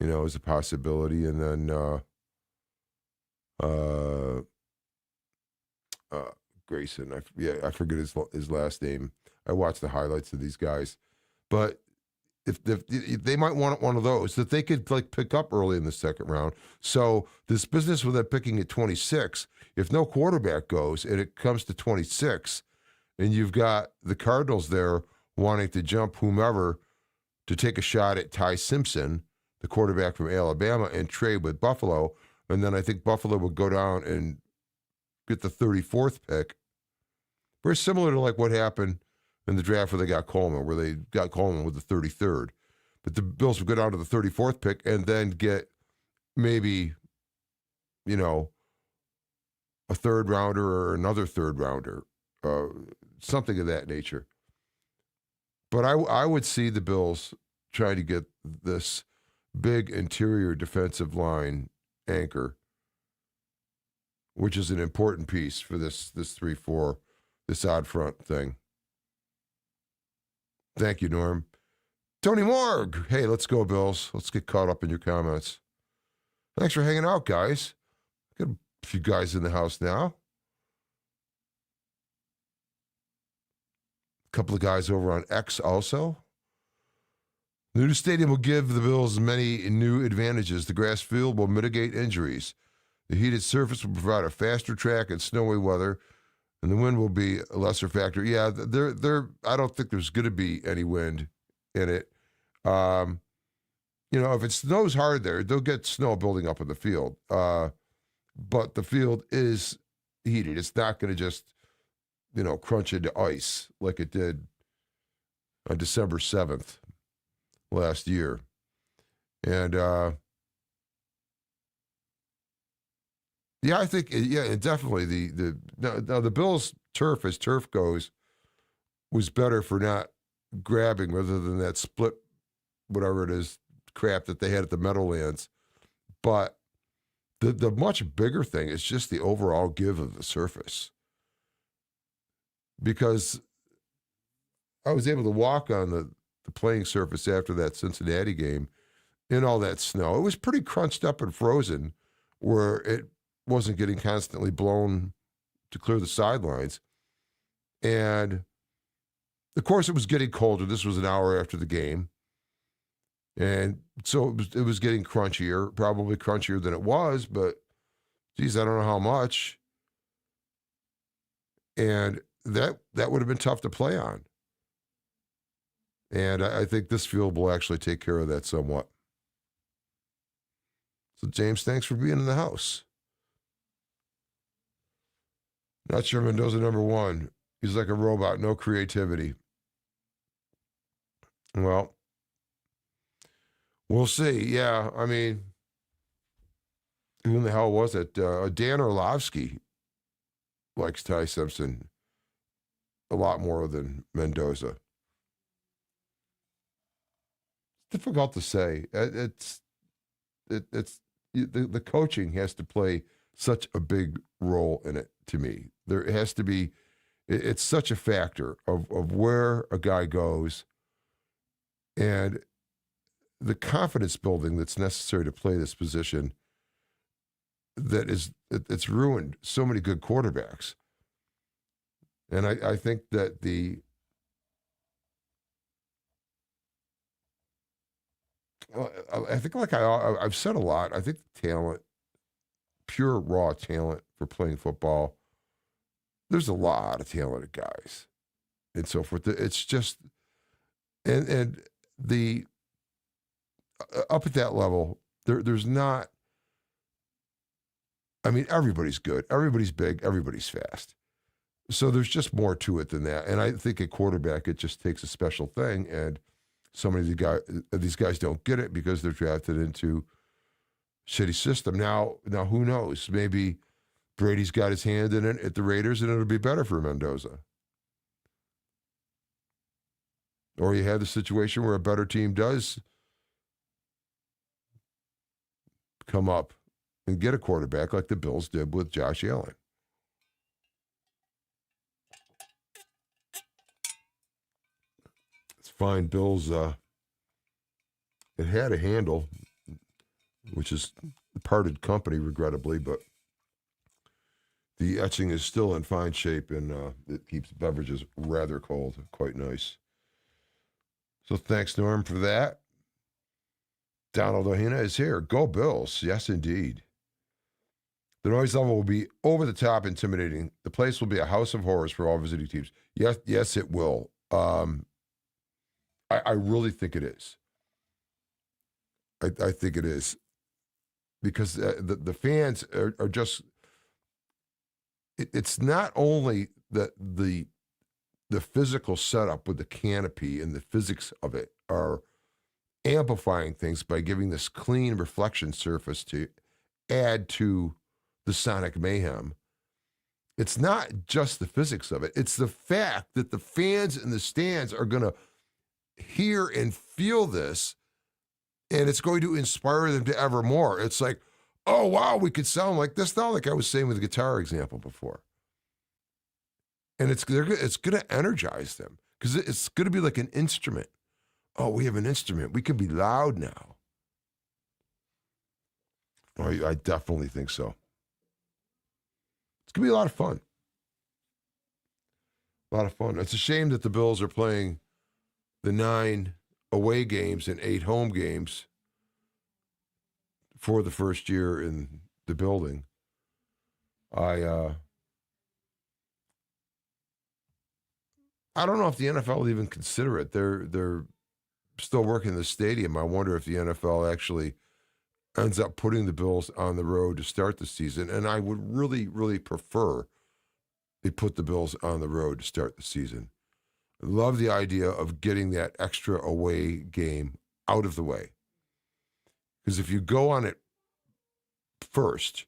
is a possibility, and then Grayson, I forget his last name. I watched the highlights of these guys, but if they might want one of those that they could pick up early in the second round. So this business with that picking at 26, if no quarterback goes and it comes to 26, and you've got the Cardinals there wanting to jump whomever to take a shot at Ty Simpson, the quarterback from Alabama, and trade with Buffalo, and then I think Buffalo would go down and get the 34th pick. Very similar to what happened in the draft where they got Coleman, with the 33rd. But the Bills would go down to the 34th pick and then get maybe, a third rounder or another third rounder, something of that nature. But I would see the Bills trying to get this big interior defensive line anchor, which is an important piece for this 3-4, this odd front thing. Thank you, Norm. Tony Morg. Hey, let's go, Bills. Let's get caught up in your comments. Thanks for hanging out, guys. Got a few guys in the house now. A couple of guys over on X also. The new stadium will give the Bills many new advantages. The grass field will mitigate injuries. The heated surface will provide a faster track in snowy weather, and the wind will be a lesser factor. Yeah, I don't think there's going to be any wind in it. If it snows hard there, they'll get snow building up in the field. But the field is heated. It's not going to just, crunch into ice like it did on December 7th last year. And, I think, definitely the Bills' turf, as turf goes, was better for not grabbing rather than that split, whatever it is, crap that they had at the Meadowlands. But the much bigger thing is just the overall give of the surface. Because I was able to walk on the playing surface after that Cincinnati game in all that snow. It was pretty crunched up and frozen where it wasn't getting constantly blown to clear the sidelines. And, of course, it was getting colder. This was an hour after the game. And so it was getting crunchier, probably crunchier than it was, but, geez, I don't know how much. And that would have been tough to play on. And I think this field will actually take care of that somewhat. So, James, thanks for being in the house. Not sure Mendoza number 1. He's like a robot, no creativity. Well, we'll see. Yeah, I mean, who in the hell was it? Dan Orlovsky likes Ty Simpson a lot more than Mendoza. Difficult to say. The coaching has to play such a big role in it to me. There has to be, it's such a factor of where a guy goes and the confidence building that's necessary to play this position it's ruined so many good quarterbacks. And I think that I think like I've said a lot, I think the talent, pure raw talent for playing football, there's a lot of talented guys and so forth. It's just, and the, up at that level, there's not, I mean, everybody's good, everybody's big, everybody's fast. So there's just more to it than that. And I think at quarterback, it just takes a special thing. And so many of these guys don't get it because they're drafted into shitty system. Now who knows? Maybe Brady's got his hand in it at the Raiders and it'll be better for Mendoza. Or you have the situation where a better team does come up and get a quarterback like the Bills did with Josh Allen. It's fine. Bills, it had a handle, which is parted company, regrettably, but the etching is still in fine shape and it keeps beverages rather cold. Quite nice. So thanks, Norm, for that. Donald Ohina is here. Go Bills. Yes, indeed. The noise level will be over the top intimidating. The place will be a house of horrors for all visiting teams. Yes, it will. I really think it is. I think it is. Because the fans are just, it's not only the physical setup with the canopy and the physics of it are amplifying things by giving this clean reflection surface to add to the sonic mayhem. It's not just the physics of it. It's the fact that the fans in the stands are going to hear and feel this, and it's going to inspire them to ever more. It's like, oh, wow, we could sound like this now, like I was saying with the guitar example before. And it's going to energize them because it's going to be like an instrument. Oh, we have an instrument. We can be loud now. Oh, I definitely think so. It's going to be a lot of fun. A lot of fun. It's a shame that the Bills are playing the 9 away games and 8 home games for the first year in the building. I don't know if the NFL will even consider it. They're still working the stadium. I wonder if the NFL actually ends up putting the Bills on the road to start the season. And I would really, really prefer they put the Bills on the road to start the season. I love the idea of getting that extra away game out of the way. Because if you go on it first,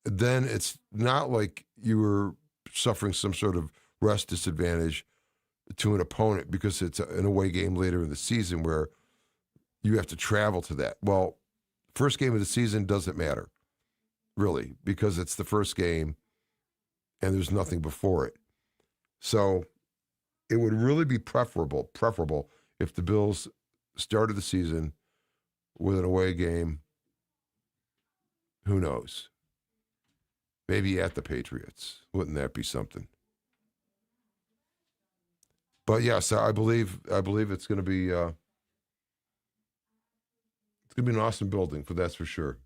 then it's not like you were suffering some sort of rest disadvantage to an opponent because it's an away game later in the season where you have to travel to that. Well, first game of the season doesn't matter, really, because it's the first game and there's nothing before it. So it would really be preferable if the Bills started the season with an away game. Who knows? Maybe at the Patriots. Wouldn't that be something? But yes, I believe it's going to be an awesome building, that's for sure.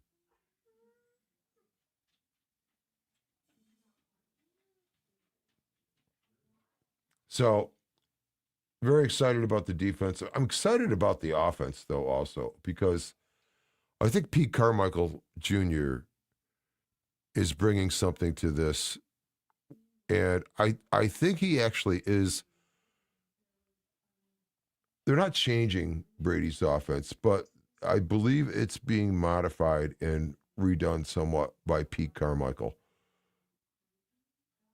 So, very excited about the defense. I'm excited about the offense, though, also, because I think Pete Carmichael Jr. is bringing something to this. And I think he actually is. They're not changing Brady's offense, but I believe it's being modified and redone somewhat by Pete Carmichael.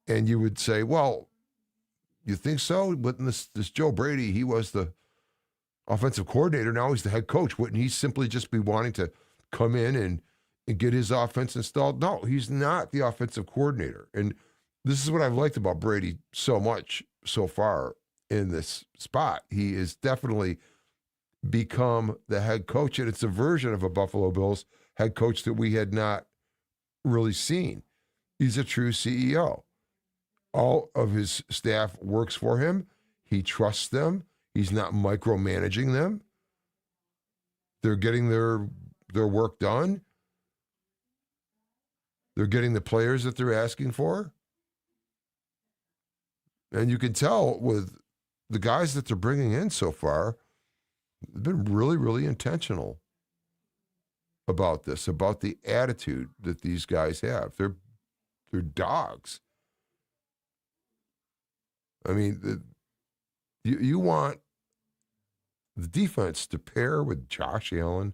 And you would say, well, you think so? But this Joe Brady, he was the offensive coordinator. Now he's the head coach. Wouldn't he simply just be wanting to come in and and get his offense installed? No, he's not the offensive coordinator. And this is what I've liked about Brady so much so far in this spot. He is definitely become the head coach, and it's a version of a Buffalo Bills head coach that we had not really seen. He's a true CEO. All of his staff works for him. He trusts them. He's not micromanaging them. They're getting their work done. They're getting the players that they're asking for. And you can tell with the guys that they're bringing in so far, they've been really, really intentional about this, about the attitude that these guys have. They're dogs. I mean, you want the defense to pair with Josh Allen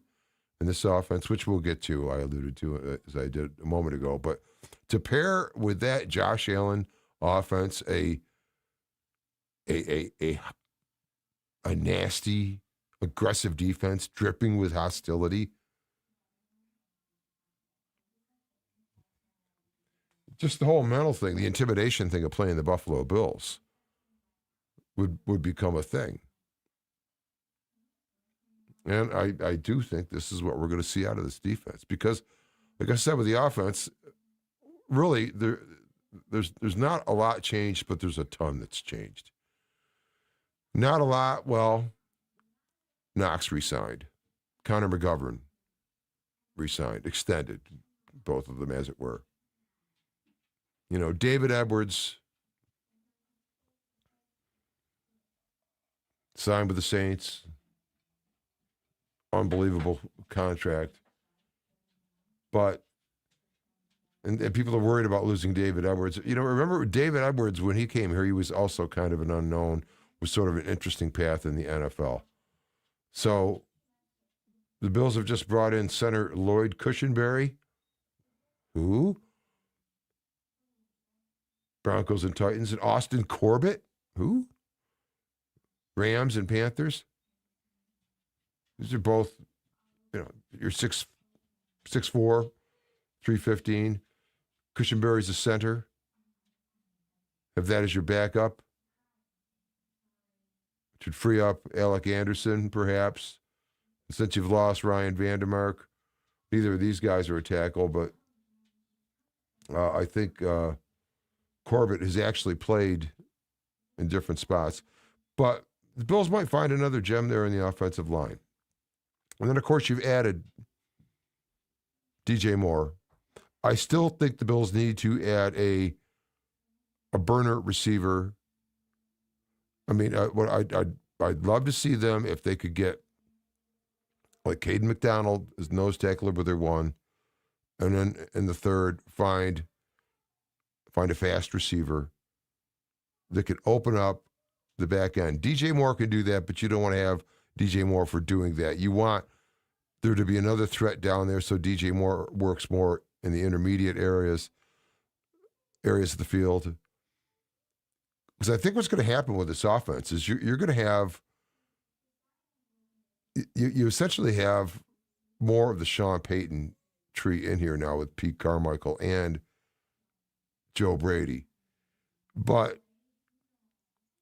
in this offense, which we'll get to, I alluded to as I did a moment ago, but to pair with that Josh Allen offense, a nasty, aggressive defense dripping with hostility. Just the whole mental thing, the intimidation thing of playing the Buffalo Bills would become a thing. And I do think this is what we're going to see out of this defense because, like I said, with the offense, really there's not a lot changed, but there's a ton that's changed. Not a lot. Well, Knox resigned. Connor McGovern resigned, extended, both of them as it were. You know, David Edwards signed with the Saints. Unbelievable contract. But, and people are worried about losing David Edwards. You know, remember David Edwards, when he came here, he was also kind of an unknown, was sort of an interesting path in the NFL. So the Bills have just brought in center Lloyd Cushenberry. Who? Broncos and Titans. And Austin Corbett. Who? Rams and Panthers. These are both, you know, you're 6'4", 315. Cushenberry's a center. Have that as your backup. Should free up Alec Anderson, perhaps. Since you've lost Ryan Vandermark, neither of these guys are a tackle, but I think Corbett has actually played in different spots. But the Bills might find another gem there in the offensive line. And then, of course, you've added DJ Moore. I still think the Bills need to add a burner receiver. I mean, what I'd love to see them if they could get like Caden McDonald as nose tackler with their one, and then in the third find a fast receiver that could open up the back end. DJ Moore can do that, but you don't want to have DJ Moore for doing that. You want there to be another threat down there so DJ Moore works more in the intermediate areas of the field. Because I think what's going to happen with this offense is you're going to have, you essentially have more of the Sean Payton tree in here now with Pete Carmichael and Joe Brady. But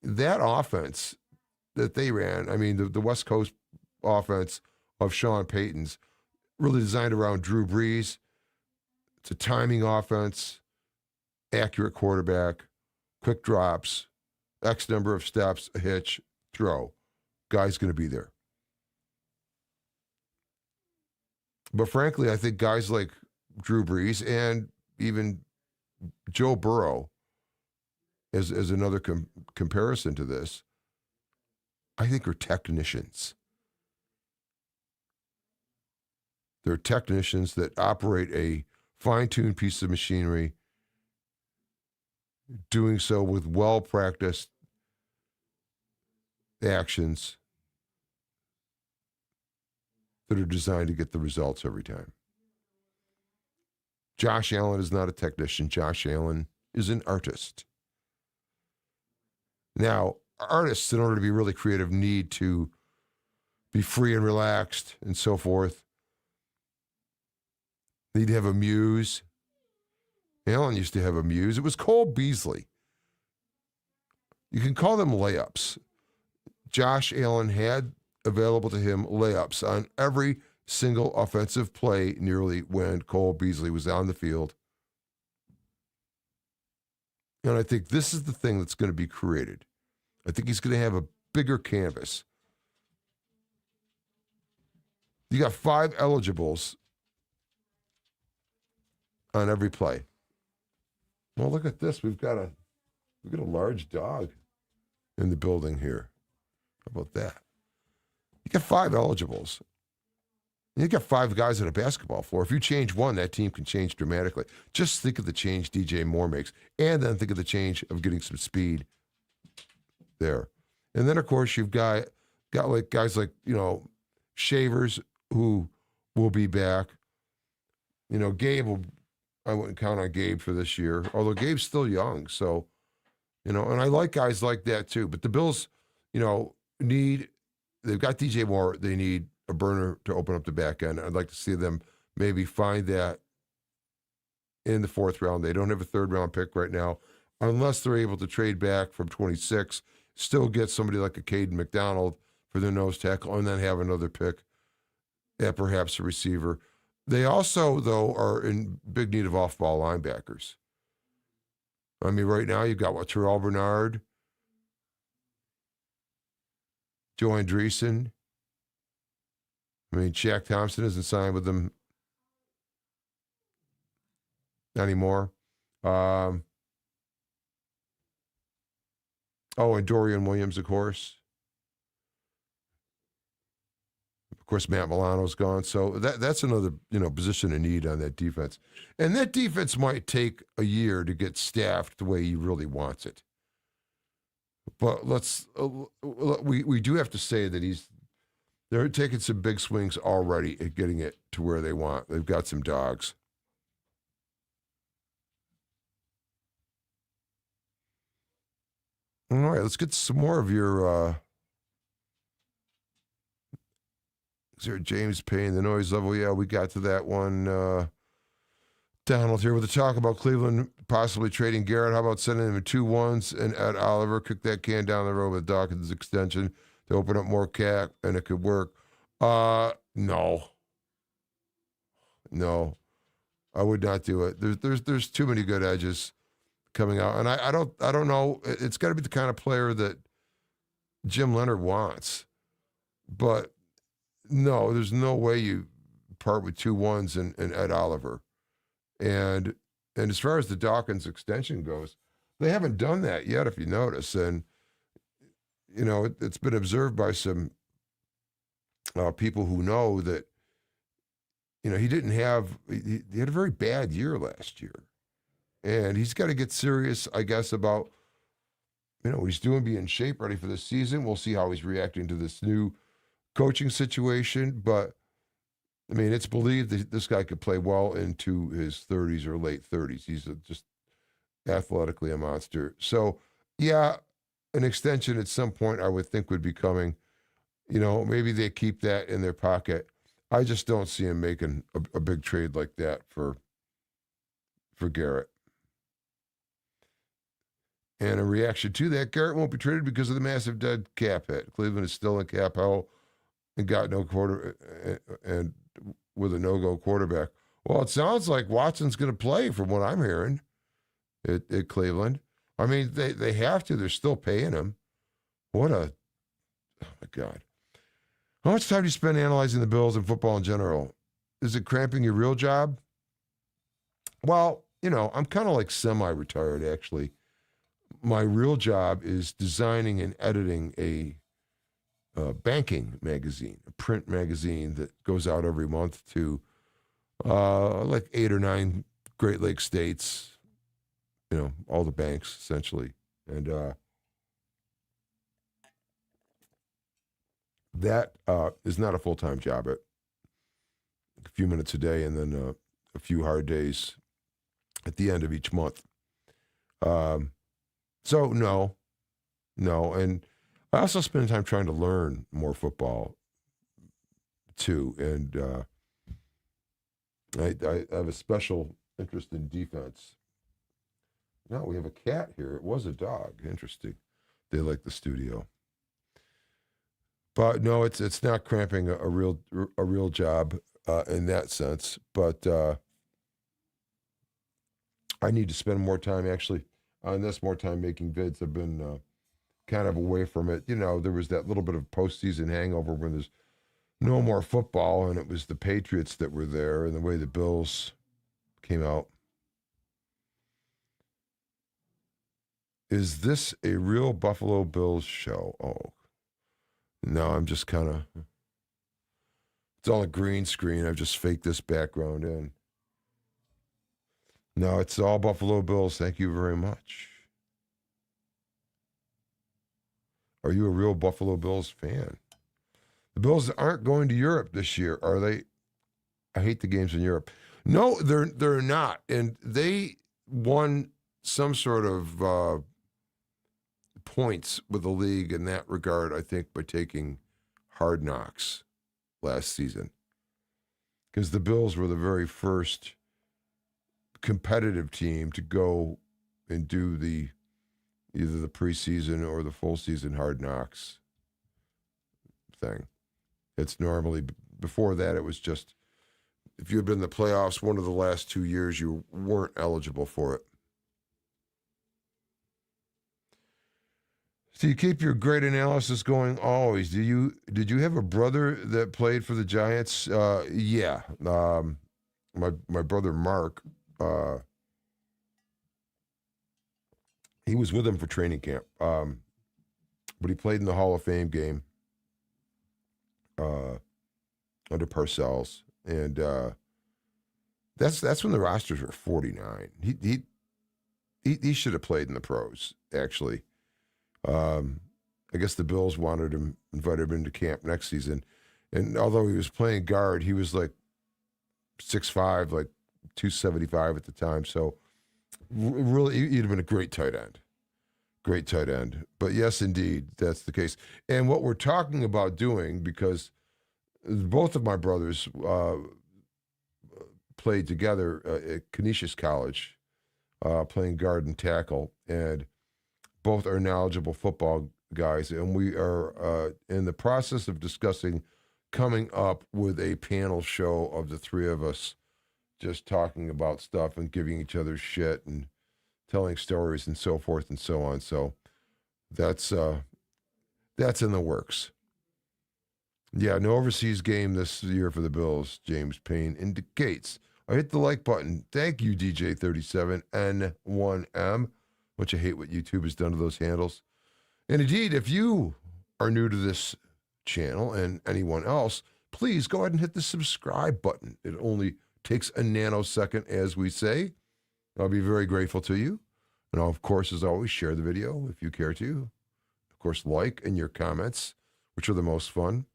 that offense that they ran, I mean, the West Coast offense of Sean Payton's, really designed around Drew Brees. It's a timing offense, accurate quarterback, quick drops, X number of steps, a hitch, throw. Guy's going to be there. But frankly, I think guys like Drew Brees and even Joe Burrow, as another comparison to this, I think are technicians. They're technicians that operate a fine-tuned piece of machinery, doing so with well-practiced actions that are designed to get the results every time. Josh Allen is not a technician. Josh Allen is an artist. Now, artists, in order to be really creative, need to be free and relaxed and so forth. He'd have a muse. Allen used to have a muse. It was Cole Beasley. You can call them layups. Josh Allen had available to him layups on every single offensive play nearly when Cole Beasley was on the field. And I think this is the thing that's going to be created. I think he's going to have a bigger canvas. You got 5 eligibles on every play. Well, look at this. We've got a large dog in the building here. How about that? You got 5 eligibles. You got 5 guys on a basketball floor. If you change one, that team can change dramatically. Just think of the change DJ Moore makes, and then think of the change of getting some speed there. And then, of course, you've got like guys like, Shavers, who will be back. Gabe I wouldn't count on Gabe for this year, although Gabe's still young. So, and I like guys like that too. But the Bills, they've got DJ Moore. They need a burner to open up the back end. I'd like to see them maybe find that in the 4th round. They don't have a 3rd round pick right now, unless they're able to trade back from 26, still get somebody like a Caden McDonald for their nose tackle, and then have another pick at perhaps a receiver. They also, though, are in big need of off-ball linebackers. I mean, right now you've got Terrell Bernard, Joe Andreessen. I mean, Shaq Thompson isn't signed with them anymore. And Dorian Williams, of course. Of course, Matt Milano's gone. So that's another, position of need on that defense. And that defense might take a year to get staffed the way he really wants it. But we do have to say that they're taking some big swings already at getting it to where they want. They've got some dogs. All right, let's get some more of your is there James Payne, the noise level? Yeah, we got to that one. Donald here with a talk about Cleveland possibly trading Garrett. How about sending him 2 1s and Ed Oliver kick that can down the road with Dawkins' extension to open up more cap, and it could work? No, I would not do it. There's too many good edges coming out, and I don't know. It's got to be the kind of player that Jim Leonard wants, but no, there's no way you part with 2 1s and Ed Oliver. And as far as the Dawkins extension goes, they haven't done that yet, if you notice. And, it's been observed by some people who know that, he had a very bad year last year. And he's got to get serious, I guess, about, what he's doing, be in shape, ready for the season. We'll see how he's reacting to this new coaching situation, but it's believed that this guy could play well into his 30s or late 30s. He's just athletically a monster. So, yeah, an extension at some point I would think would be coming. Maybe they keep that in their pocket. I just don't see him making a big trade like that for Garrett. And in reaction to that, Garrett won't be traded because of the massive dead cap hit. Cleveland is still in cap hell and got no quarter and with a no-go quarterback. Well, it sounds like Watson's going to play from what I'm hearing at Cleveland. I mean, they have to. They're still paying him. Oh my God. How much time do you spend analyzing the Bills and football in general? Is it cramping your real job? Well, I'm kind of like semi-retired, actually. My real job is designing and editing a banking magazine, a print magazine that goes out every month to like 8 or 9 Great Lakes states, all the banks essentially. And that is not a full-time job. A few minutes a day and then a few hard days at the end of each month. So no. And I also spend time trying to learn more football too. And I have a special interest in defense. No, we have a cat here. It was a dog. Interesting. They like the studio. But no, it's not cramping a real job in that sense. But I need to spend more time actually on this, more time making vids. I've been kind of away from it. You know, there was that little bit of postseason hangover when there's no more football, and it was the Patriots that were there, and the way the Bills came out. Is this a real Buffalo Bills show? Oh, no, I'm just kind of, it's all a green screen. I've just faked this background in. No, it's all Buffalo Bills. Thank you very much. Are you a real Buffalo Bills fan? The Bills aren't going to Europe this year, are they? I hate the games in Europe. No, they're not. And they won some sort of points with the league in that regard, I think, by taking Hard Knocks last season. Because the Bills were the very first competitive team to go and do either the preseason or the full season Hard Knocks thing. It's normally, before that, it was just, if you had been in the playoffs one of the last 2 years, you weren't eligible for it. So you keep your great analysis going always. Did you have a brother that played for the Giants? Yeah. My brother Mark, he was with him for training camp. But he played in the Hall of Fame game under Parcells. And that's when the rosters were 49. He should have played in the pros, actually. I guess the Bills wanted him, invited him into camp next season. And although he was playing guard, he was like 6'5", like 275 at the time. So really, he'd have been a great tight end. Great tight end. But yes, indeed, that's the case. And what we're talking about doing, because both of my brothers played together at Canisius College, playing guard and tackle, and both are knowledgeable football guys, and we are in the process of discussing coming up with a panel show of the three of us just talking about stuff and giving each other shit and telling stories and so forth and so on. So that's in the works. Yeah, no overseas game this year for the Bills, James Payne indicates. I hit the like button. Thank you, DJ37N1M. Which I hate what YouTube has done to those handles. And indeed, if you are new to this channel and anyone else, please go ahead and hit the subscribe button. It only takes a nanosecond, as we say. I'll be very grateful to you. And I'll, of course, as always, share the video if you care to. Of course, like and your comments, which are the most fun.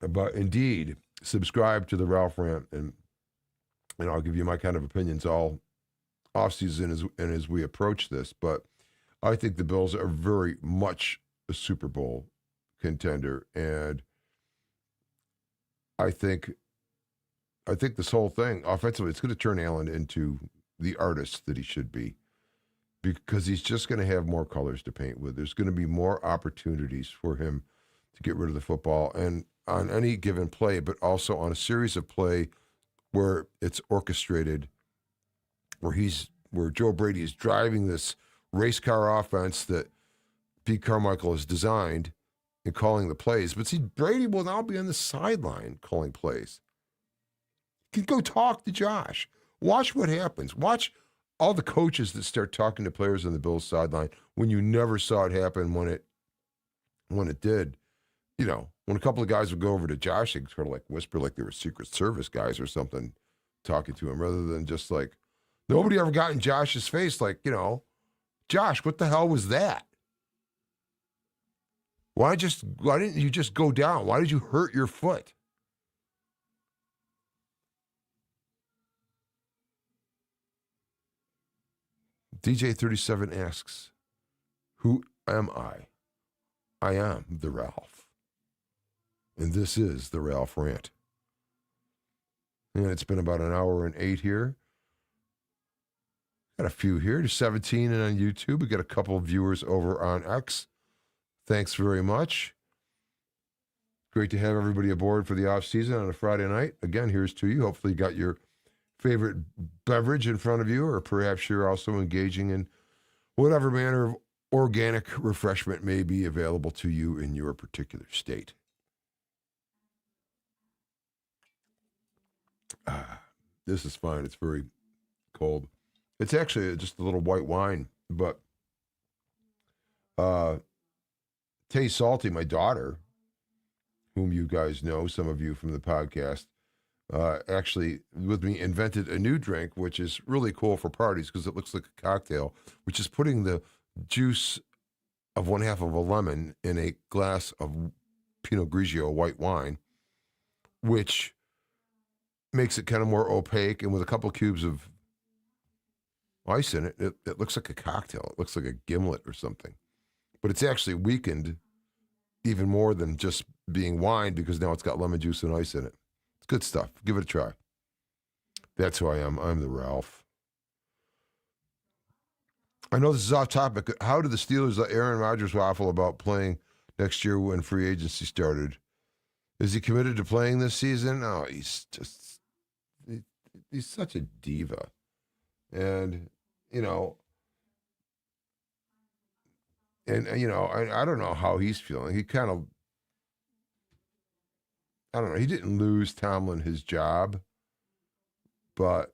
But indeed, subscribe to the Ralph Rant, and I'll give you my kind of opinions all offseason as we approach this. But I think the Bills are very much a Super Bowl contender. And I think this whole thing, offensively, it's going to turn Allen into the artist that he should be, because he's just going to have more colors to paint with. There's going to be more opportunities for him to get rid of the football, and on any given play, but also on a series of play where it's orchestrated, where Joe Brady is driving this race car offense that Pete Carmichael has designed and calling the plays. But see, Brady will now be on the sideline calling plays. You can go talk to Josh. Watch what happens. Watch all the coaches that start talking to players on the Bills sideline when you never saw it happen when it did. You know, when a couple of guys would go over to Josh, they'd sort of like whisper like they were Secret Service guys or something talking to him, rather than just like, nobody ever got in Josh's face like, you know, Josh, what the hell was that? Why didn't you just go down? Why did you hurt your foot? DJ37 asks, who am I? I am the Ralph. And this is the Ralph Rant. And it's been about an hour and 8 here. Got a few here, there's 17 on YouTube. We got a couple of viewers over on X. Thanks very much. Great to have everybody aboard for the off season on a Friday night. Again, here's to you. Hopefully you got your favorite beverage in front of you, or perhaps you're also engaging in whatever manner of organic refreshment may be available to you in your particular state. This is fine. It's very cold. It's actually just a little white wine, but tastes salty. My daughter, whom you guys know, some of you from the podcast, actually with me invented a new drink, which is really cool for parties because it looks like a cocktail, which is putting the juice of 1/2 of a lemon in a glass of Pinot Grigio white wine, which makes it kind of more opaque, and with a couple cubes of ice in it, it looks like a cocktail. It looks like a gimlet or something. But it's actually weakened even more than just being wine because now it's got lemon juice and ice in it. It's good stuff. Give it a try. That's who I am. I'm the Ralph. I know this is off topic. How do the Steelers let Aaron Rodgers waffle about playing next year when free agency started? Is he committed to playing this season? Oh, he's such a diva. And, I don't know how he's feeling. He kind of, I don't know. He didn't lose Tomlin his job, but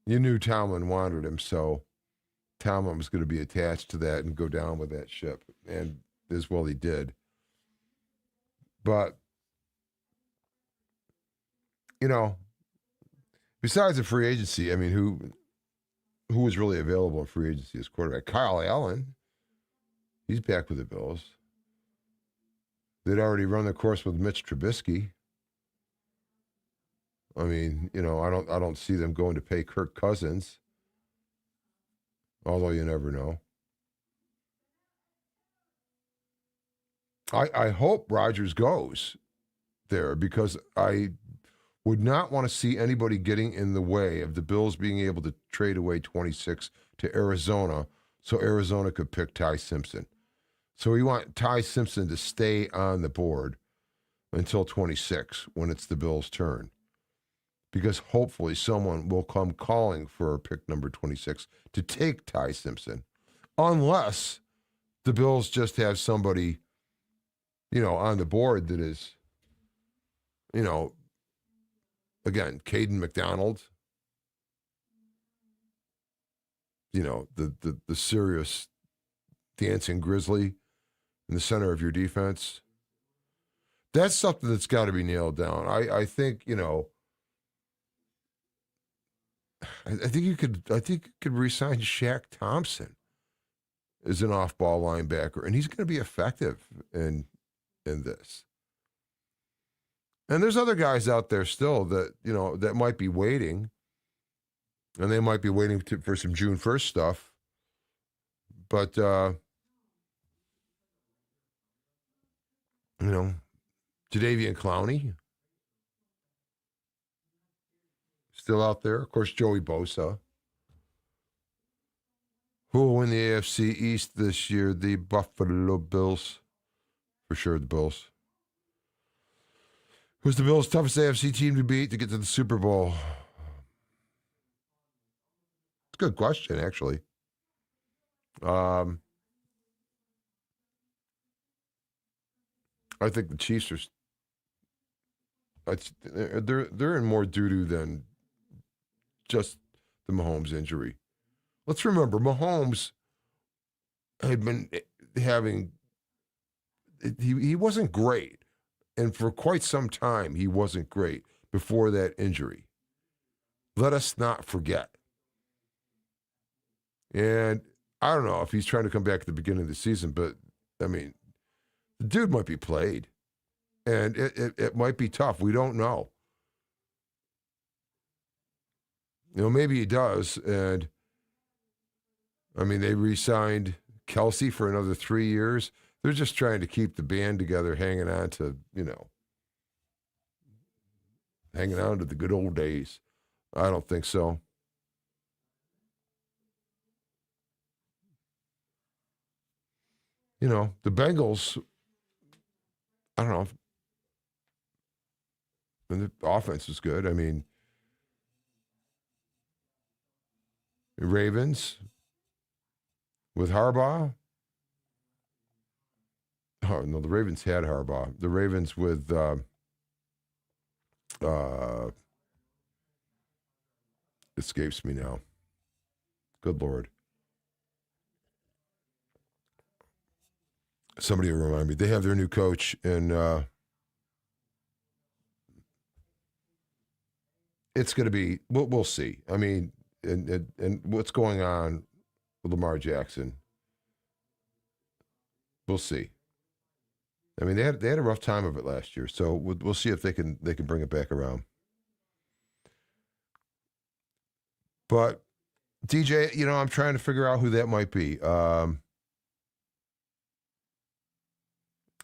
you knew Tomlin wanted him, so Tomlin was going to be attached to that and go down with that ship, and as well he did. But, besides the free agency, I mean, who was really available in free agency as quarterback? Kyle Allen. He's back with the Bills. They'd already run the course with Mitch Trubisky. I mean, I don't see them going to pay Kirk Cousins. Although you never know. I hope Rodgers goes there because I would not want to see anybody getting in the way of the Bills being able to trade away 26 to Arizona so Arizona could pick Ty Simpson. So we want Ty Simpson to stay on the board until 26 when it's the Bills' turn. Because hopefully someone will come calling for pick number 26 to take Ty Simpson. Unless the Bills just have somebody, on the board that is, again, Caden McDonald, the serious dancing grizzly in the center of your defense. That's something that's got to be nailed down. I think, I think you could re-sign Shaq Thompson as an off-ball linebacker, and he's going to be effective in this. And there's other guys out there still that, that might be waiting, and they might be waiting for some June 1st stuff. But, Jadeveon Clowney, still out there. Of course, Joey Bosa. Who will win the AFC East this year? The Buffalo Bills. For sure, the Bills. Who's the Bills' toughest AFC team to beat to get to the Super Bowl? It's a good question, actually. I think the Chiefs they're in more doo-doo than just the Mahomes injury. Let's remember, Mahomes had been having, he wasn't great. And for quite some time, he wasn't great before that injury. Let us not forget. And I don't know if he's trying to come back at the beginning of the season, but, I mean, the dude might be played. And it might be tough. We don't know. Maybe he does. And, I mean, they re-signed Kelsey for another 3 years. They're just trying to keep the band together, hanging on to the good old days. I don't think so. The Bengals, I don't know. And the offense is good. I mean, the Ravens with Harbaugh. Oh, no, the Ravens had Harbaugh. The Ravens with escapes me now. Good Lord. Somebody will remind me. They have their new coach, and it's going to be. We'll see. I mean, and what's going on with Lamar Jackson? We'll see. I mean, they had a rough time of it last year, so we'll see if they can bring it back around. But DJ, I'm trying to figure out who that might be.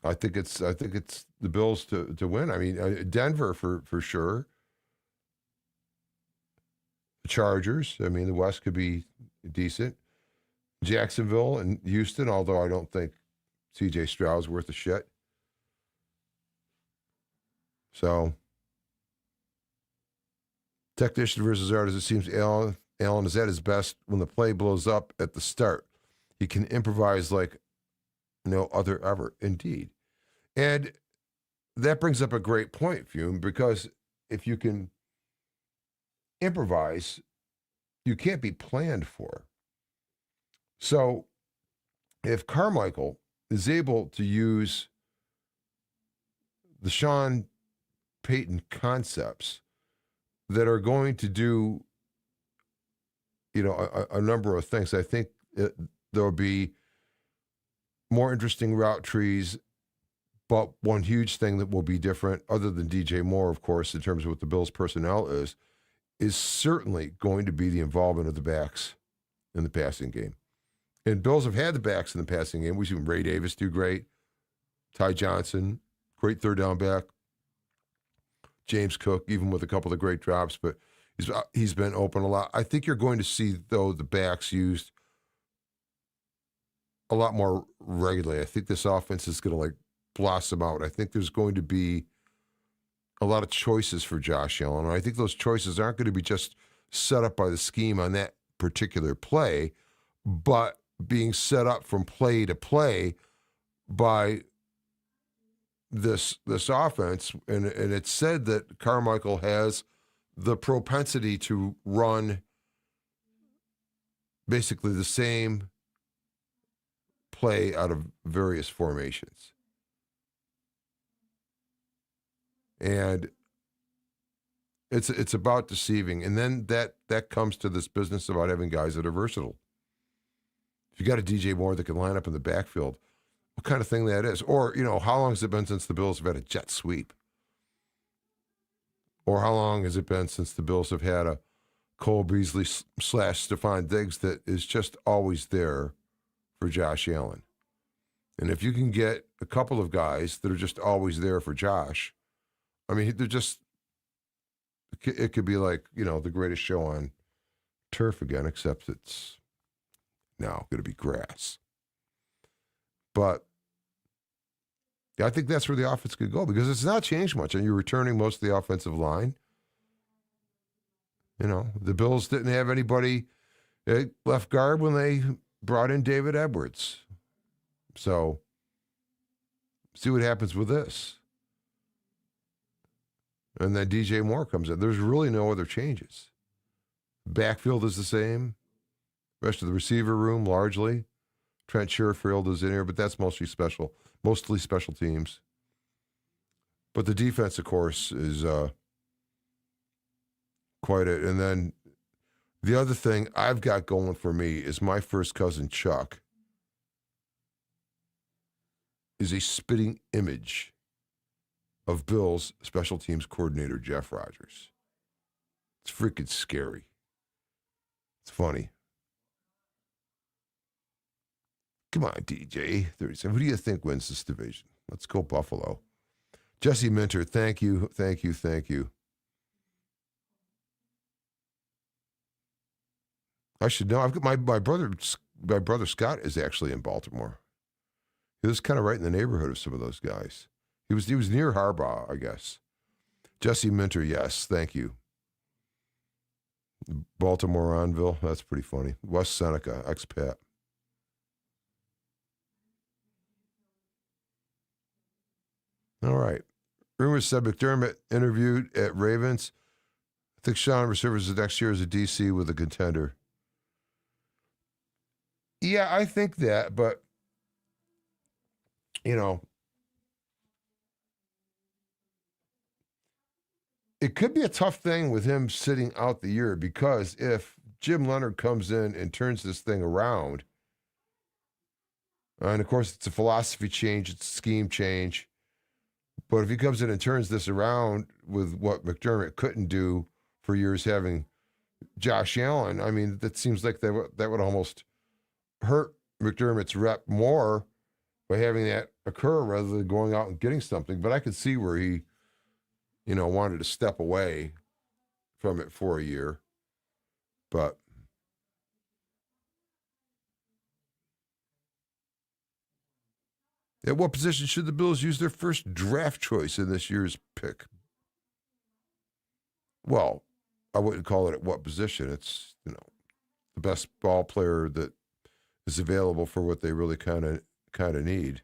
I think it's the Bills to win. I mean, Denver for sure. The Chargers. I mean, the West could be decent. Jacksonville and Houston, although I don't think C.J. Stroud's worth a shit. So, technician versus artist. It seems Allen is at his best when the play blows up at the start. He can improvise like no other ever. Indeed. And that brings up a great point, Fume, because if you can improvise, you can't be planned for. So if Carmichael is able to use the Sean Payton concepts that are going to do, a number of things, I think there'll be more interesting route trees. But one huge thing that will be different, other than DJ Moore, of course, in terms of what the Bills' personnel is certainly going to be the involvement of the backs in the passing game. And Bills have had the backs in the passing game. We've seen Ray Davis do great. Ty Johnson, great third down back. James Cook, even with a couple of great drops, but he's been open a lot. I think you're going to see, though, the backs used a lot more regularly. I think this offense is going to blossom out. I think there's going to be a lot of choices for Josh Allen. And I think those choices aren't going to be just set up by the scheme on that particular play, but being set up from play to play by this offense. And it's said that Carmichael has the propensity to run basically the same play out of various formations. And it's about deceiving. And then that comes to this business about having guys that are versatile. If you got a DJ Moore that can line up in the backfield, what kind of thing that is? Or, how long has it been since the Bills have had a jet sweep? Or how long has it been since the Bills have had a Cole Beasley / Stephon Diggs that is just always there for Josh Allen? And if you can get a couple of guys that are just always there for Josh, I mean, it could be like, the greatest show on turf again, except it's now going to be grass. But yeah, I think that's where the offense could go because it's not changed much. And you're returning most of the offensive line. The Bills didn't have anybody left guard when they brought in David Edwards. So see what happens with this. And then DJ Moore comes in. There's really no other changes. Backfield is the same. Rest of the receiver room, largely. Trent Sherfield is in here, but that's mostly special teams. But the defense, of course, is quite it. And then the other thing I've got going for me is my first cousin, Chuck, is a spitting image of Bills special teams coordinator Jeff Rodgers. It's freaking scary. It's funny. Come on, DJ 37. Who do you think wins this division? Let's go Buffalo. Jesse Minter, thank you. I should know. I've got my brother Scott is actually in Baltimore. He was kind of right in the neighborhood of some of those guys. He was near Harbaugh, I guess. Jesse Minter, yes, thank you. Baltimore Onville, that's pretty funny. West Seneca, expat. All right. Rumors said McDermott interviewed at Ravens. I think Sean reserves the next year as a DC with a contender. Yeah, I think that, but, you know, it could be a tough thing with him sitting out the year because if Jim Leonhard comes in and turns this thing around, and of course it's a philosophy change, it's a scheme change, but if he comes in and turns this around with what McDermott couldn't do for years having Josh Allen, I mean, that seems like that would almost hurt McDermott's rep more by having that occur rather than going out and getting something. But I could see where he, wanted to step away from it for a year. But at what position should the Bills use their first draft choice in this year's pick? Well, I wouldn't call it at what position. It's, the best ball player that is available for what they really kind of need.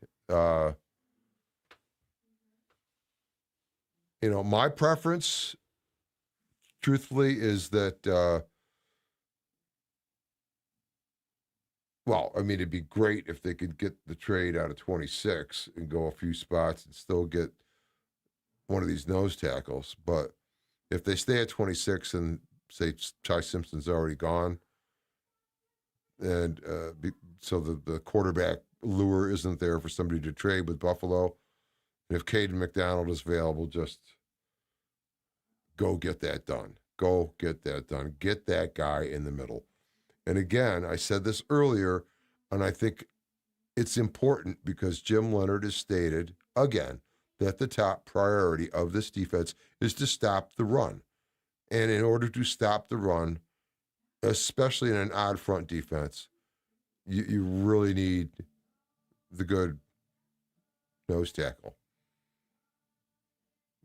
My preference, truthfully, is that, it'd be great if they could get the trade out of 26 and go a few spots and still get one of these nose tackles. But if they stay at 26 and say Ty Simpson's already gone, and so the quarterback lure isn't there for somebody to trade with Buffalo, and if Caden McDonald is available, just go get that done. Go get that done. Get that guy in the middle. And again, I said this earlier, and I think it's important because Jim Leonhard has stated, again, that the top priority of this defense is to stop the run. And in order to stop the run, especially in an odd front defense, you really need the good nose tackle.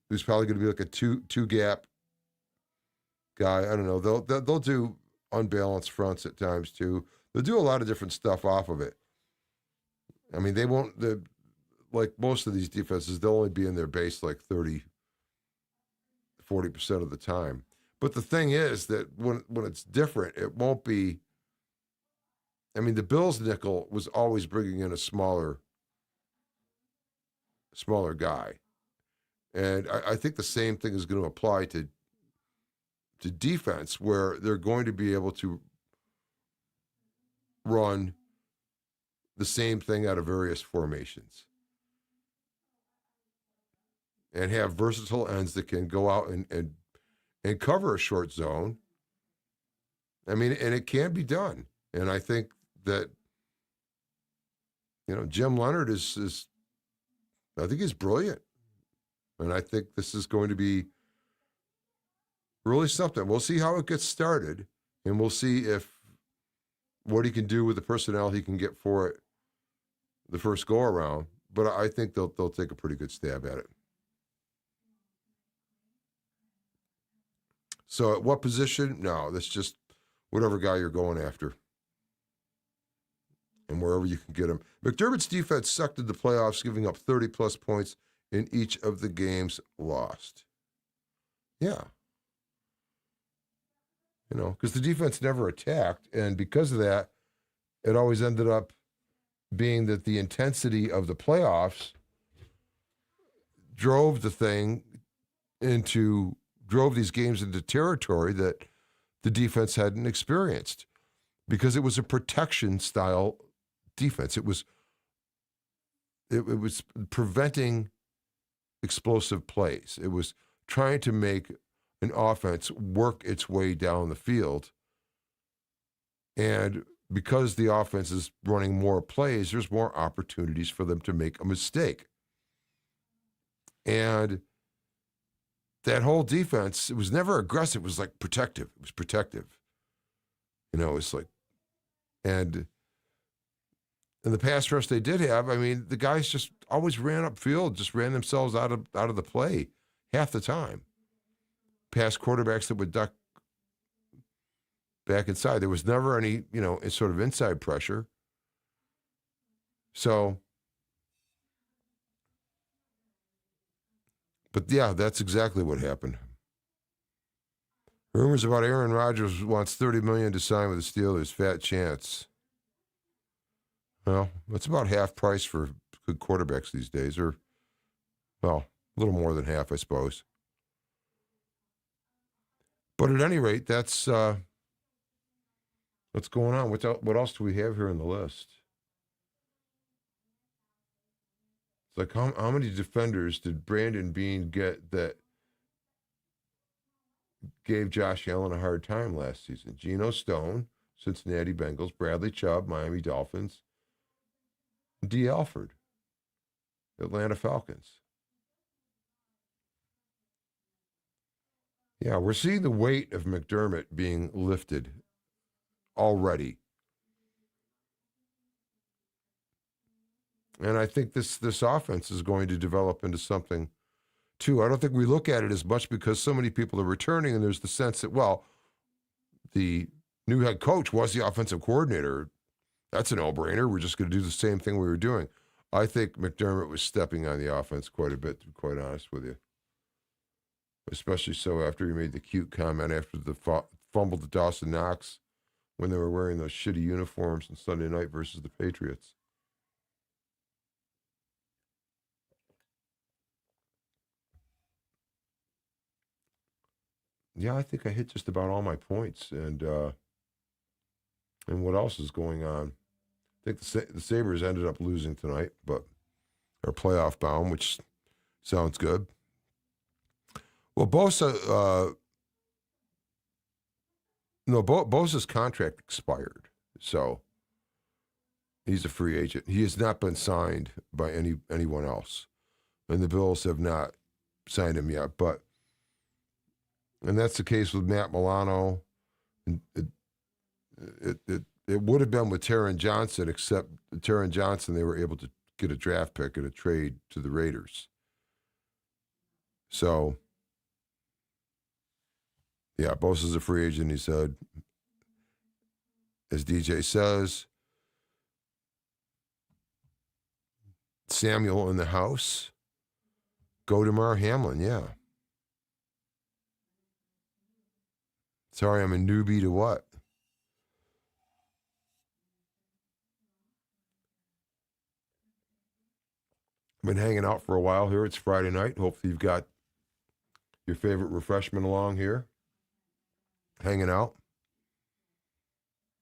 Who's probably going to be like a two gap guy. I don't know. They'll do unbalanced fronts at times too. They'll do a lot of different stuff off of it. I mean, they won't. Like most of these defenses, they'll only be in their base like 30, 40% of the time. But the thing is that when it's different, it won't be. I mean, the Bills nickel was always bringing in a smaller guy. And I think the same thing is going to apply to defense, where they're going to be able to run the same thing out of various formations and have versatile ends that can go out and cover a short zone. I mean, and it can be done. And I think that, Jim Leonhard is I think he's brilliant. And I think this is going to be really something. We'll see how it gets started, and we'll see what he can do with the personnel he can get for it the first go around. But I think they'll take a pretty good stab at it. So at what position? No, that's just whatever guy you're going after and wherever you can get him. McDermott's defense sucked in the playoffs, giving up 30-plus points in each of the games lost. Yeah. Because the defense never attacked, and because of that, it always ended up being that the intensity of the playoffs drove these games into territory that the defense hadn't experienced, because it was a protection style defense. It was preventing explosive plays. It was trying to make an offense work its way down the field. And because the offense is running more plays, there's more opportunities for them to make a mistake. And that whole defense, it was never aggressive. It was like protective. It was protective. It's like, and in the pass rush they did have, I mean, the guys just always ran upfield, just ran themselves out of the play half the time. Past quarterbacks that would duck back inside. There was never any, sort of inside pressure. So, but yeah, that's exactly what happened. Rumors about Aaron Rodgers wants $30 million to sign with the Steelers. Fat chance. Well, that's about half price for good quarterbacks these days, or, well, a little more than half, I suppose. But at any rate, that's what's going on. What else do we have here on the list? It's like, how many defenders did Brandon Beane get that gave Josh Allen a hard time last season? Geno Stone, Cincinnati Bengals, Bradley Chubb, Miami Dolphins, D. Alford, Atlanta Falcons. Yeah, we're seeing the weight of McDermott being lifted already. And I think this offense is going to develop into something, too. I don't think we look at it as much because so many people are returning, and there's the sense that, well, the new head coach was the offensive coordinator. That's a no-brainer. We're just going to do the same thing we were doing. I think McDermott was stepping on the offense quite a bit, to be quite honest with you. Especially so after he made the cute comment after the fumble to Dawson Knox when they were wearing those shitty uniforms on Sunday night versus the Patriots. Yeah, I think I hit just about all my points. And what else is going on? I think the Sabres ended up losing tonight, but they're playoff bound, which sounds good. Well, Bosa's contract expired, so he's a free agent. He has not been signed by anyone else, and the Bills have not signed him yet. And that's the case with Matt Milano. It would have been with Taron Johnson, except Taron Johnson, they were able to get a draft pick in a trade to the Raiders. So, yeah, Bosa's a free agent, he said. As DJ says, Samuel in the house. Godemar Hamlin, yeah. Sorry, I'm a newbie to what? I've been hanging out for a while here. It's Friday night. Hopefully you've got your favorite refreshment along here. Hanging out.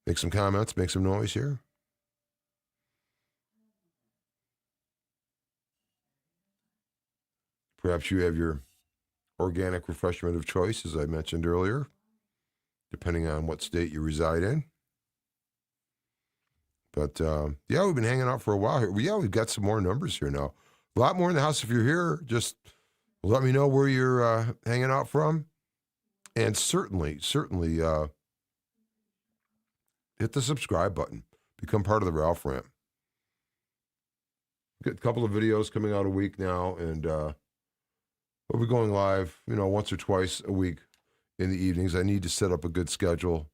Make some comments, make some noise here. Perhaps you have your organic refreshment of choice, as I mentioned earlier, depending on what state you reside in. But, yeah, we've been hanging out for a while here. Yeah, we've got some more numbers here now. A lot more in the house. If you're here, just let me know where you're hanging out from. And certainly hit the subscribe button. Become part of the Ralph Rant. Got a couple of videos coming out a week now, and we'll be going live, once or twice a week in the evenings. I need to set up a good schedule.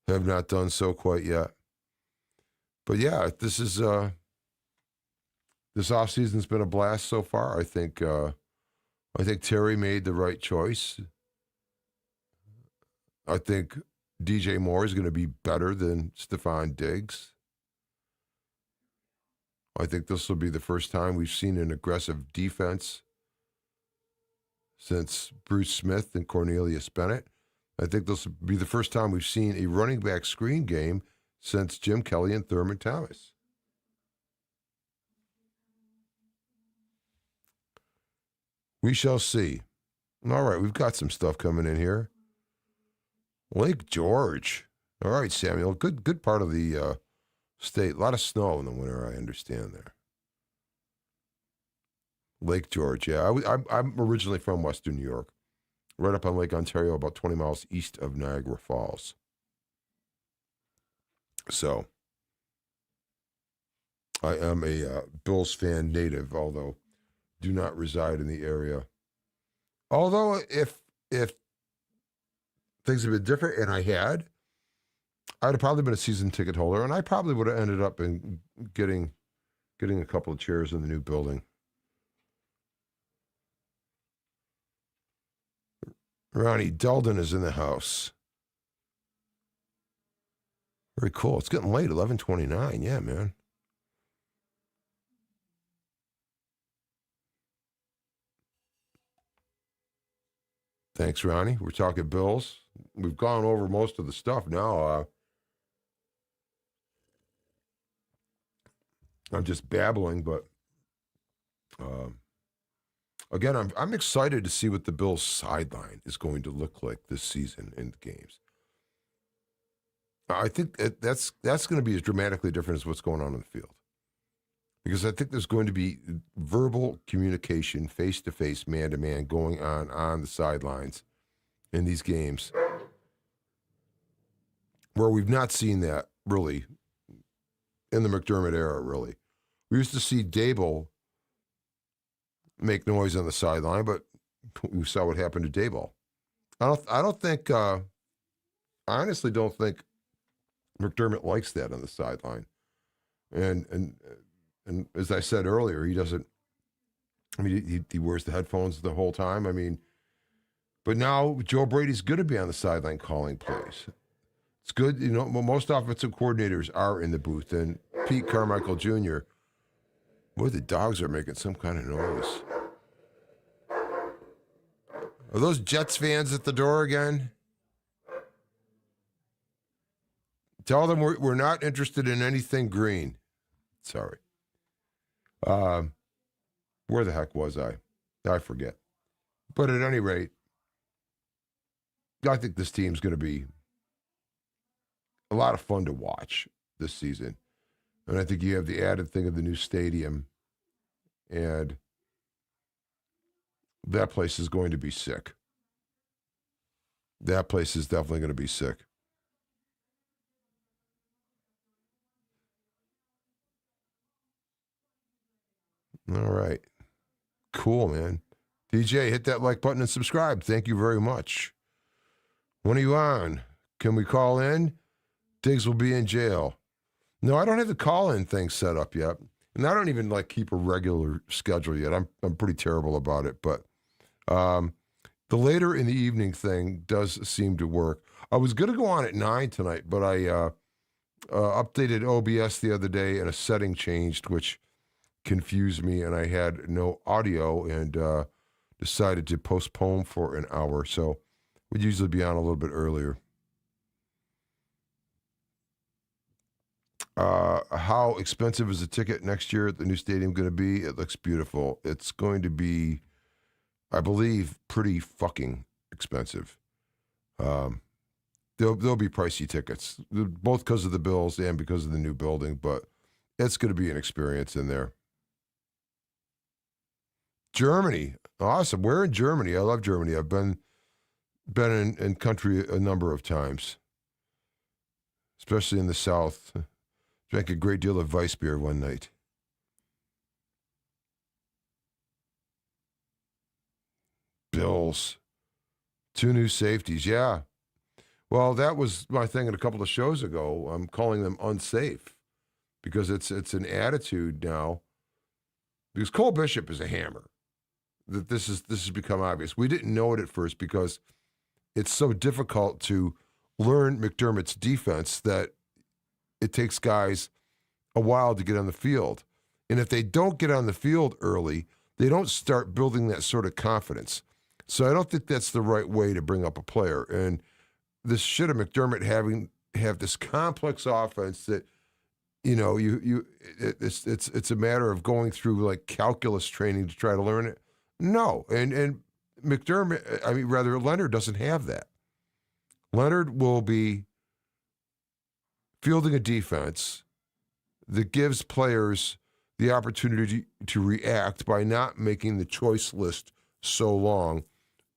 Have not done so quite yet. But yeah, this offseason's been a blast so far. I think Terry made the right choice. I think DJ Moore is going to be better than Stephon Diggs. I think this will be the first time we've seen an aggressive defense since Bruce Smith and Cornelius Bennett. I think this will be the first time we've seen a running back screen game since Jim Kelly and Thurman Thomas. We shall see. All right, we've got some stuff coming in here. Lake George. All right, Samuel. Good part of the state. A lot of snow in the winter, I understand there. Lake George, yeah. I'm originally from Western New York, right up on Lake Ontario, about 20 miles east of Niagara Falls. So, I am a Bills fan native, although do not reside in the area. Although, if things had been different, and I'd have probably been a season ticket holder, and I probably would have ended up in getting a couple of chairs in the new building. Ronnie Delden is in the house. Very cool. It's getting late, 11:29. Yeah, man. Thanks, Ronnie. We're talking Bills. We've gone over most of the stuff now. I'm just babbling, but again, I'm excited to see what the Bills' sideline is going to look like this season in the games. I think that's going to be as dramatically different as what's going on in the field, because I think there's going to be verbal communication, face-to-face, man-to-man, going on the sidelines in these games, where we've not seen that really in the McDermott era. Really, we used to see Dable make noise on the sideline, but we saw what happened to Daboll. I don't think. I honestly don't think McDermott likes that on the sideline, and as I said earlier, he doesn't. I mean, he wears the headphones the whole time. I mean, but now Joe Brady's going to be on the sideline calling plays. It's good, you know. Most offensive coordinators are in the booth, and Pete Carmichael Jr. Boy, the dogs are making some kind of noise. Are those Jets fans at the door again? Tell them we're not interested in anything green. Sorry. Where the heck was I? I forget. But at any rate, I think this team's going to be a lot of fun to watch this season. And I think you have the added thing of the new stadium, and that place is going to be sick. That place is definitely going to be sick. All right. Cool, man. DJ, hit that like button and subscribe. Thank you very much. When are you on? Can we call in? Diggs will be in jail. No, I don't have the call-in thing set up yet. And I don't even keep a regular schedule yet. I'm pretty terrible about it. But the later in the evening thing does seem to work. I was going to go on at 9 tonight, but I updated OBS the other day and a setting changed, which confused me, and I had no audio, and decided to postpone for an hour. So we'd usually be on a little bit earlier. How expensive is the ticket next year at the new stadium going to be? It looks beautiful. It's going to be, I believe, pretty fucking expensive. There'll be pricey tickets, both because of the Bills and because of the new building, but it's going to be an experience in there. Germany, awesome. We're in Germany. I love Germany. I've been in country a number of times, especially in the south. Drank a great deal of Weiss beer one night. Bills. 2 new safeties, yeah. Well, that was my thing a couple of shows ago. I'm calling them unsafe because it's an attitude now. Because Cole Bishop is a hammer. That this has become obvious. We didn't know it at first because it's so difficult to learn McDermott's defense that it takes guys a while to get on the field. And if they don't get on the field early, they don't start building that sort of confidence. So I don't think that's the right way to bring up a player. And this shit of McDermott have this complex offense that, you know, it's a matter of going through calculus training to try to learn it. No. And McDermott, Leonard doesn't have that. Leonard will be fielding a defense that gives players the opportunity to react by not making the choice list so long,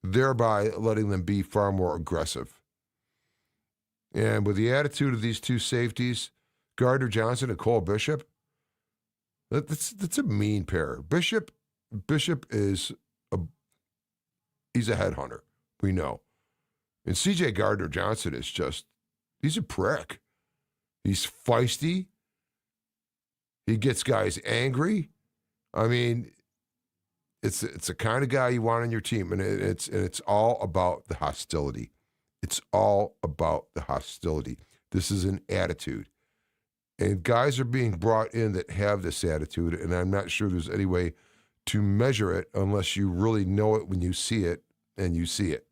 thereby letting them be far more aggressive. And with the attitude of these two safeties, Gardner Johnson and Cole Bishop, that's a mean pair. Bishop is he's a headhunter, we know. And C.J. Gardner Johnson is he's a prick. He's feisty. He gets guys angry. I mean, it's the kind of guy you want on your team, and it's all about the hostility. It's all about the hostility. This is an attitude. And guys are being brought in that have this attitude, and I'm not sure there's any way to measure it unless you really know it when you see it, and you see it.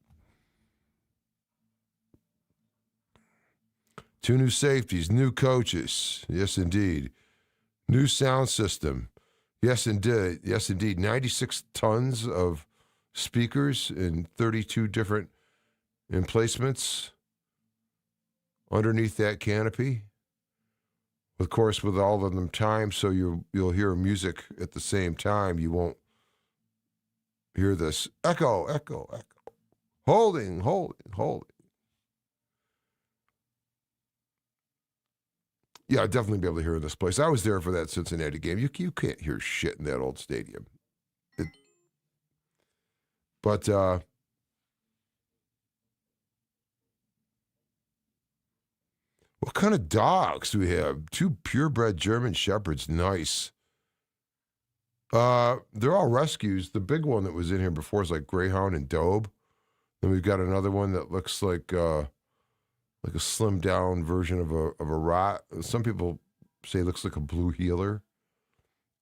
2 new safeties, new coaches. Yes, indeed. New sound system. Yes, indeed. Yes, indeed. 96 tons of speakers in 32 different emplacements underneath that canopy. Of course, with all of them timed, so you'll hear music at the same time. You won't hear this echo, echo, echo. Holding. Yeah, I'd definitely be able to hear in this place. I was there for that Cincinnati game. You can't hear shit in that old stadium. But what kind of dogs do we have? 2 purebred German Shepherds. Nice. They're all rescues. The big one that was in here before is like Greyhound and Dobe. Then we've got another one that looks like a slimmed down version of a rat. Some people say it looks like a blue heeler.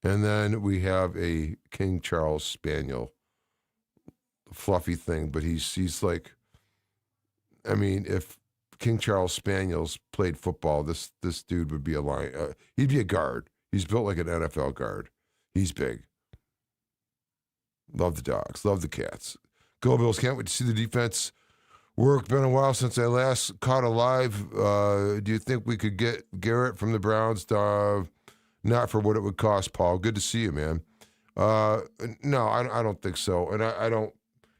And then we have a King Charles Spaniel, fluffy thing, but he's like, I mean, if King Charles Spaniels played football, this dude would be a line. He'd be a guard. He's built like an NFL guard. He's big. Love the dogs. Love the cats. Go Bills. Can't wait to see the defense work. Been a while since I last caught a live. Do you think we could get Garrett from the Browns? Not for what it would cost, Paul. Good to see you, man. No, I don't think so. And I don't.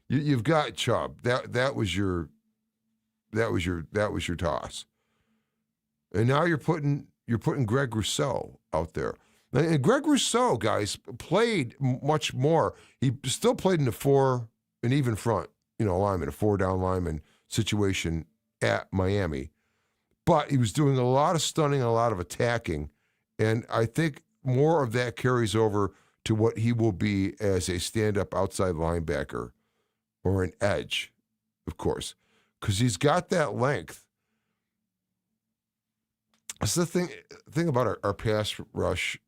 You've got Chubb. That was your toss. And now you're putting Greg Rousseau out there. And Greg Rousseau, guys, played much more. He still played in an even front, lineman, a 4-down lineman situation at Miami. But he was doing a lot of stunning, a lot of attacking. And I think more of that carries over to what he will be as a stand-up outside linebacker or an edge, of course, because he's got that length. That's the thing about our pass rush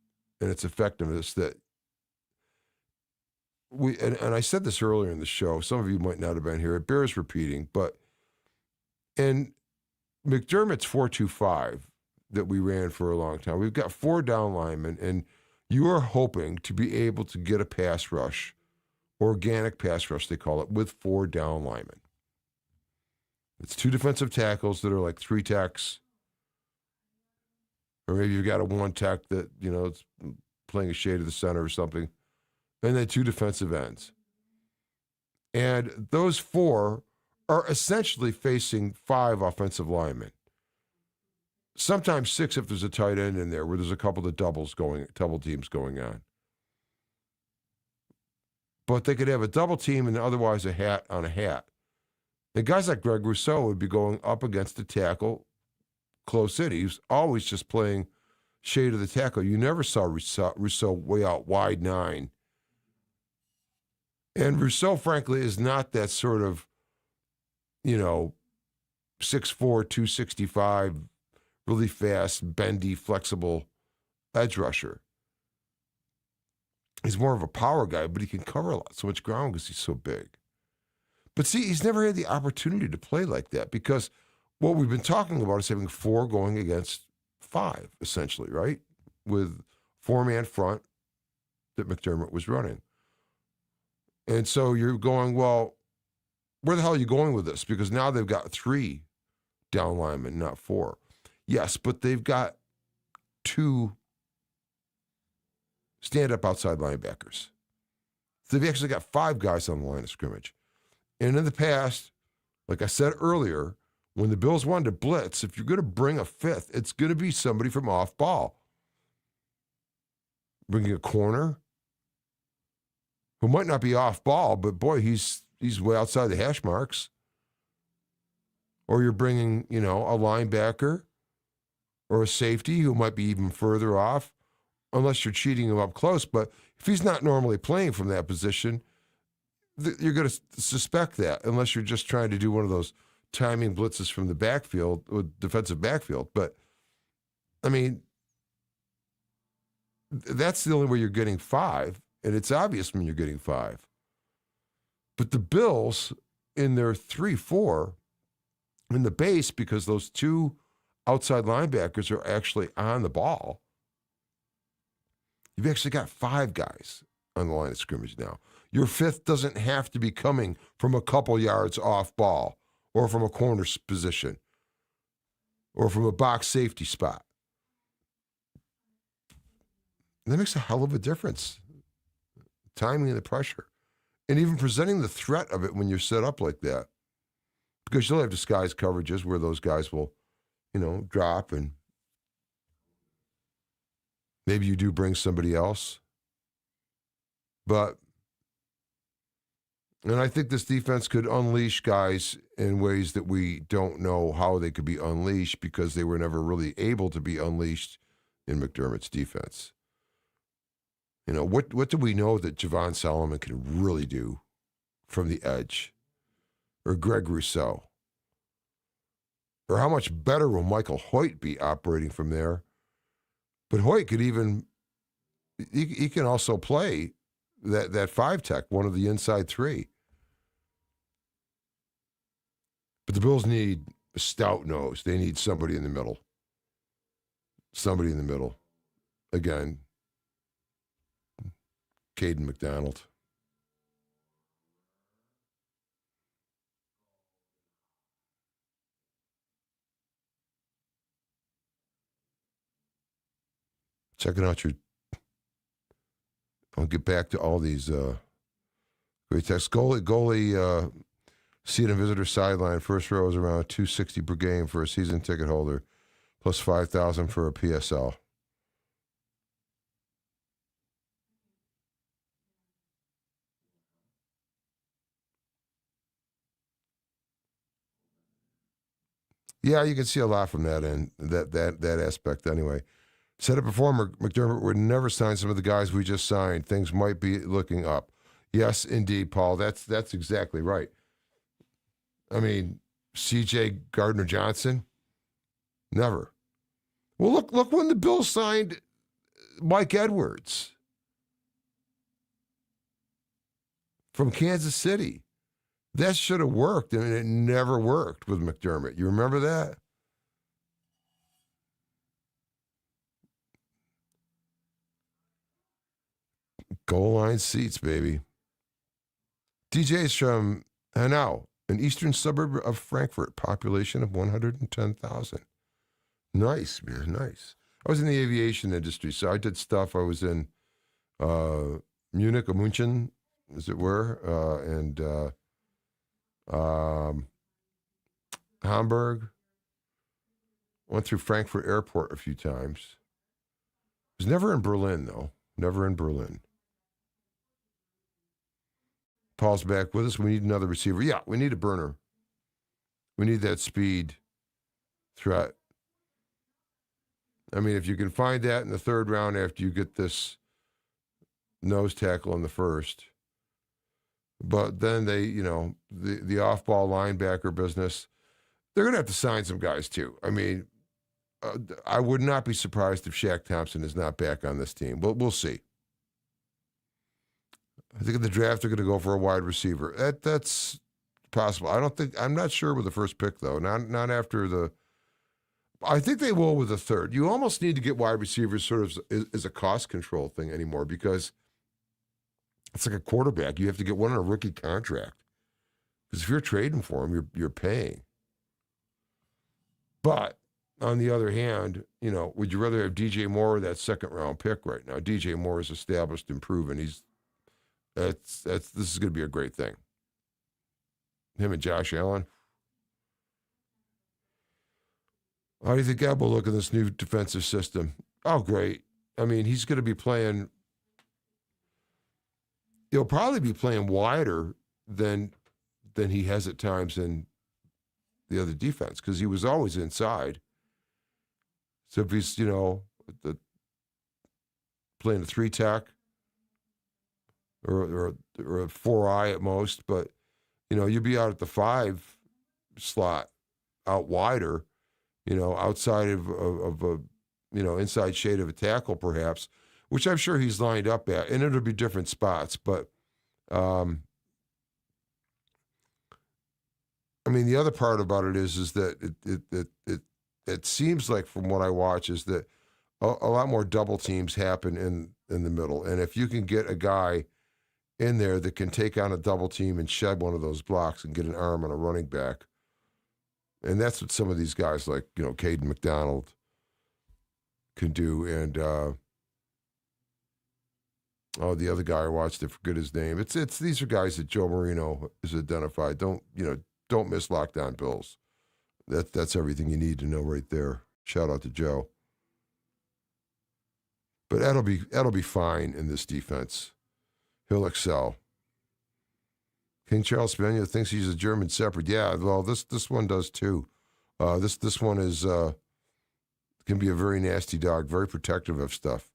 and its effectiveness that and I said this earlier in the show, some of you might not have been here, it bears repeating, but in McDermott's 4-2-5 that we ran for a long time, we've got 4 down linemen, and you are hoping to be able to get a pass rush, organic pass rush they call it, with 4 down linemen. It's 2 defensive tackles that are like 3 techs, or maybe you've got a 1 tech that, it's playing a shade of the center or something, and then 2 defensive ends. And those 4 are essentially facing 5 offensive linemen. Sometimes 6 if there's a tight end in there where there's a couple of double teams going on. But they could have a double team and otherwise a hat on a hat. And guys like Greg Rousseau would be going up against the tackle close in. He was always just playing shade of the tackle. You never saw Rousseau way out wide 9. And Rousseau, frankly, is not that sort of, 6'4", 265, really fast, bendy, flexible edge rusher. He's more of a power guy, but he can cover so much ground because he's so big. But see, he's never had the opportunity to play like that because what we've been talking about is having 4 going against 5, essentially, right? With 4-man front that McDermott was running. And so you're going, well, where the hell are you going with this? Because now they've got 3 down linemen, not 4. Yes, but they've got 2 stand-up outside linebackers. So they've actually got 5 guys on the line of scrimmage. And in the past, like I said earlier, when the Bills wanted to blitz, if you're going to bring a 5th, it's going to be somebody from off ball. Bringing a corner who might not be off ball, but boy, he's way outside the hash marks. Or you're bringing, a linebacker or a safety who might be even further off, unless you're cheating him up close. But if he's not normally playing from that position, you're going to suspect that, unless you're just trying to do one of those timing blitzes from the backfield, or defensive backfield. But, I mean, that's the only way you're getting 5, and it's obvious when you're getting 5. But the Bills, in their 3-4, in the base, because those 2 outside linebackers are actually on the ball, you've actually got 5 guys on the line of scrimmage now. Your 5th doesn't have to be coming from a couple yards off ball, or from a corner position, or from a box safety spot. That makes a hell of a difference. Timing and the pressure. And even presenting the threat of it when you're set up like that. Because you'll have disguised coverages where those guys will, drop, and maybe you do bring somebody else. And I think this defense could unleash guys in ways that we don't know how they could be unleashed, because they were never really able to be unleashed in McDermott's defense. What do we know that Javon Solomon can really do from the edge? Or Greg Rousseau? Or how much better will Michael Hoyt be operating from there? But Hoyt could even, he can also play that 5 tech, one of the inside 3. But the Bills need a stout nose. They need somebody in the middle. Somebody in the middle. Again, Caden McDonald. Checking out I'll get back to all these great texts. Goalie seat and visitor sideline. First row is around $260 per game for a season ticket holder, plus $5,000 for a PSL. Yeah, you can see a lot from that end, that aspect anyway. Said it before, McDermott would never sign some of the guys we just signed. Things might be looking up. Yes, indeed, Paul. That's exactly right. I mean, C.J. Gardner-Johnson, never. Well, look when the Bills signed Mike Edwards from Kansas City. That should have worked, and it never worked with McDermott. You remember that? Goal line seats, baby. DJ's from Hanau, an eastern suburb of Frankfurt, population of 110,000. Nice, man, nice. I was in the aviation industry, so I did stuff. I was in Munich or München, as it were, and Hamburg. Went through Frankfurt Airport a few times. Was never in Berlin, though. Never in Berlin. Paul's back with us. We need another receiver. Yeah, we need a burner. We need that speed threat. I mean, if you can find that in the 3rd round after you get this nose tackle in the 1st. But then they, the off-ball linebacker business, they're going to have to sign some guys too. I mean, I would not be surprised if Shaq Thompson is not back on this team. But we'll see. I think in the draft they're going to go for a wide receiver. That's possible. I'm not sure with the first pick though. Not after the. I think they will with the 3rd. You almost need to get wide receivers sort of as a cost control thing anymore, because it's like a quarterback. You have to get one on a rookie contract, because if you're trading for him, you're paying. But on the other hand, would you rather have DJ Moore or that second round pick right now? DJ Moore is established and proven. This is going to be a great thing. Him and Josh Allen. How do you think Ebb will look in this new defensive system? Oh, great. I mean, he's going to be playing. He'll probably be playing wider than he has at times in the other defense because he was always inside. So if he's, playing a 3-tech or a 4-eye at most, but, you'll be out at the 5 slot out wider, outside of a, inside shade of a tackle perhaps, which I'm sure he's lined up at, and it'll be different spots. But, the other part about it is that it seems like from what I watch is that a lot more double teams happen in the middle. And if you can get a guy in there that can take on a double team and shed one of those blocks and get an arm on a running back, and that's what some of these guys like, Caden McDonald can do. And, the other guy I watched, I forget his name. These are guys that Joe Marino has identified. Don't miss Lockdown Bills. That's everything you need to know right there. Shout out to Joe. But that'll be fine in this defense. He'll excel. King Charles Spaniel thinks he's a German Shepherd. Yeah, well, this one does too. This one is can be a very nasty dog, very protective of stuff.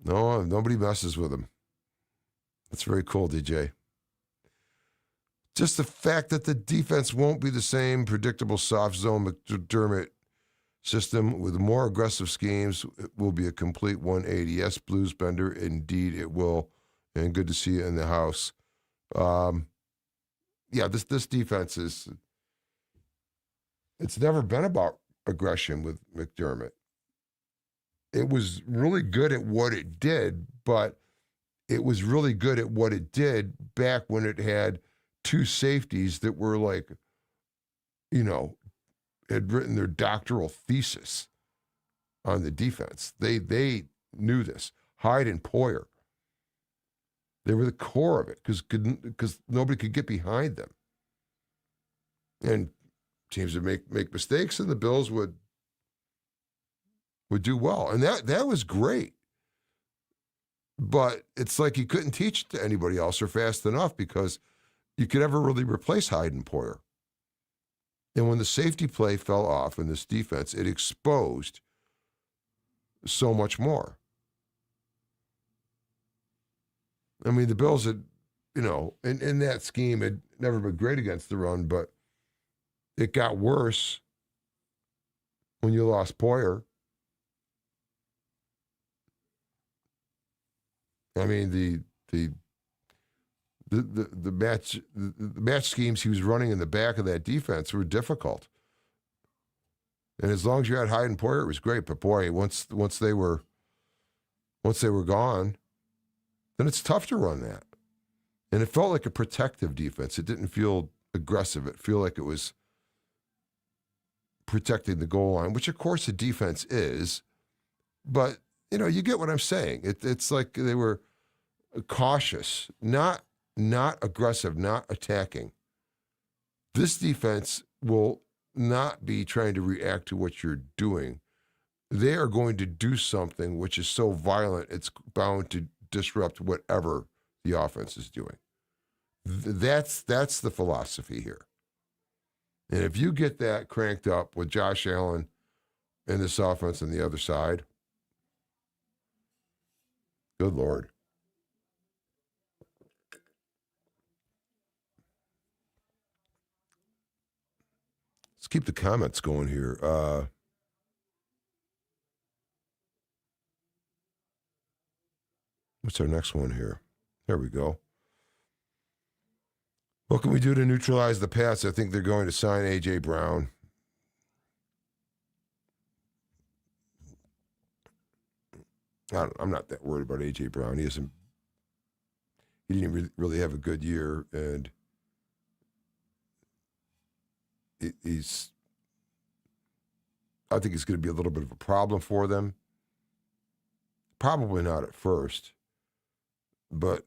No, nobody messes with him. That's very cool, DJ. Just the fact that the defense won't be the same predictable soft zone McDermott system with more aggressive schemes. It will be a complete 180. Yes, Blues Bender, indeed it will. And good to see you in the house. This defense it's never been about aggression with McDermott. It was really good at what it did, but it was really good at what it did back when it had 2 safeties that were like, had written their doctoral thesis on the defense. They knew this. Hyde and Poyer. They were the core of it because nobody could get behind them. And teams would make mistakes, and the Bills would do well. And that was great. But it's like you couldn't teach it to anybody else or fast enough because you could never really replace Hyde and Poyer. And when the safety play fell off in this defense, it exposed so much more. The Bills had, in that scheme, had never been great against the run, but it got worse when you lost Poyer. The match schemes he was running in the back of that defense were difficult. And as long as you had Hyde and Poyer, it was great. But boy, once they were gone, then it's tough to run that. And it felt like a protective defense. It didn't feel aggressive. It felt like it was protecting the goal line, which of course a defense is. But, you get what I'm saying. It's like they were cautious, not aggressive, not attacking. This defense will not be trying to react to what you're doing. They are going to do something which is so violent, it's bound to disrupt whatever the offense is doing. That's the philosophy here. And if you get that cranked up with Josh Allen and this offense on the other side, good Lord. Let's keep the comments going here. What's our next one here? There we go. What can we do to neutralize the Pats? I think they're going to sign A.J. Brown. I'm not that worried about A.J. Brown. He didn't really have a good year, and he's I think he's going to be a little bit of a problem for them. Probably not at first, but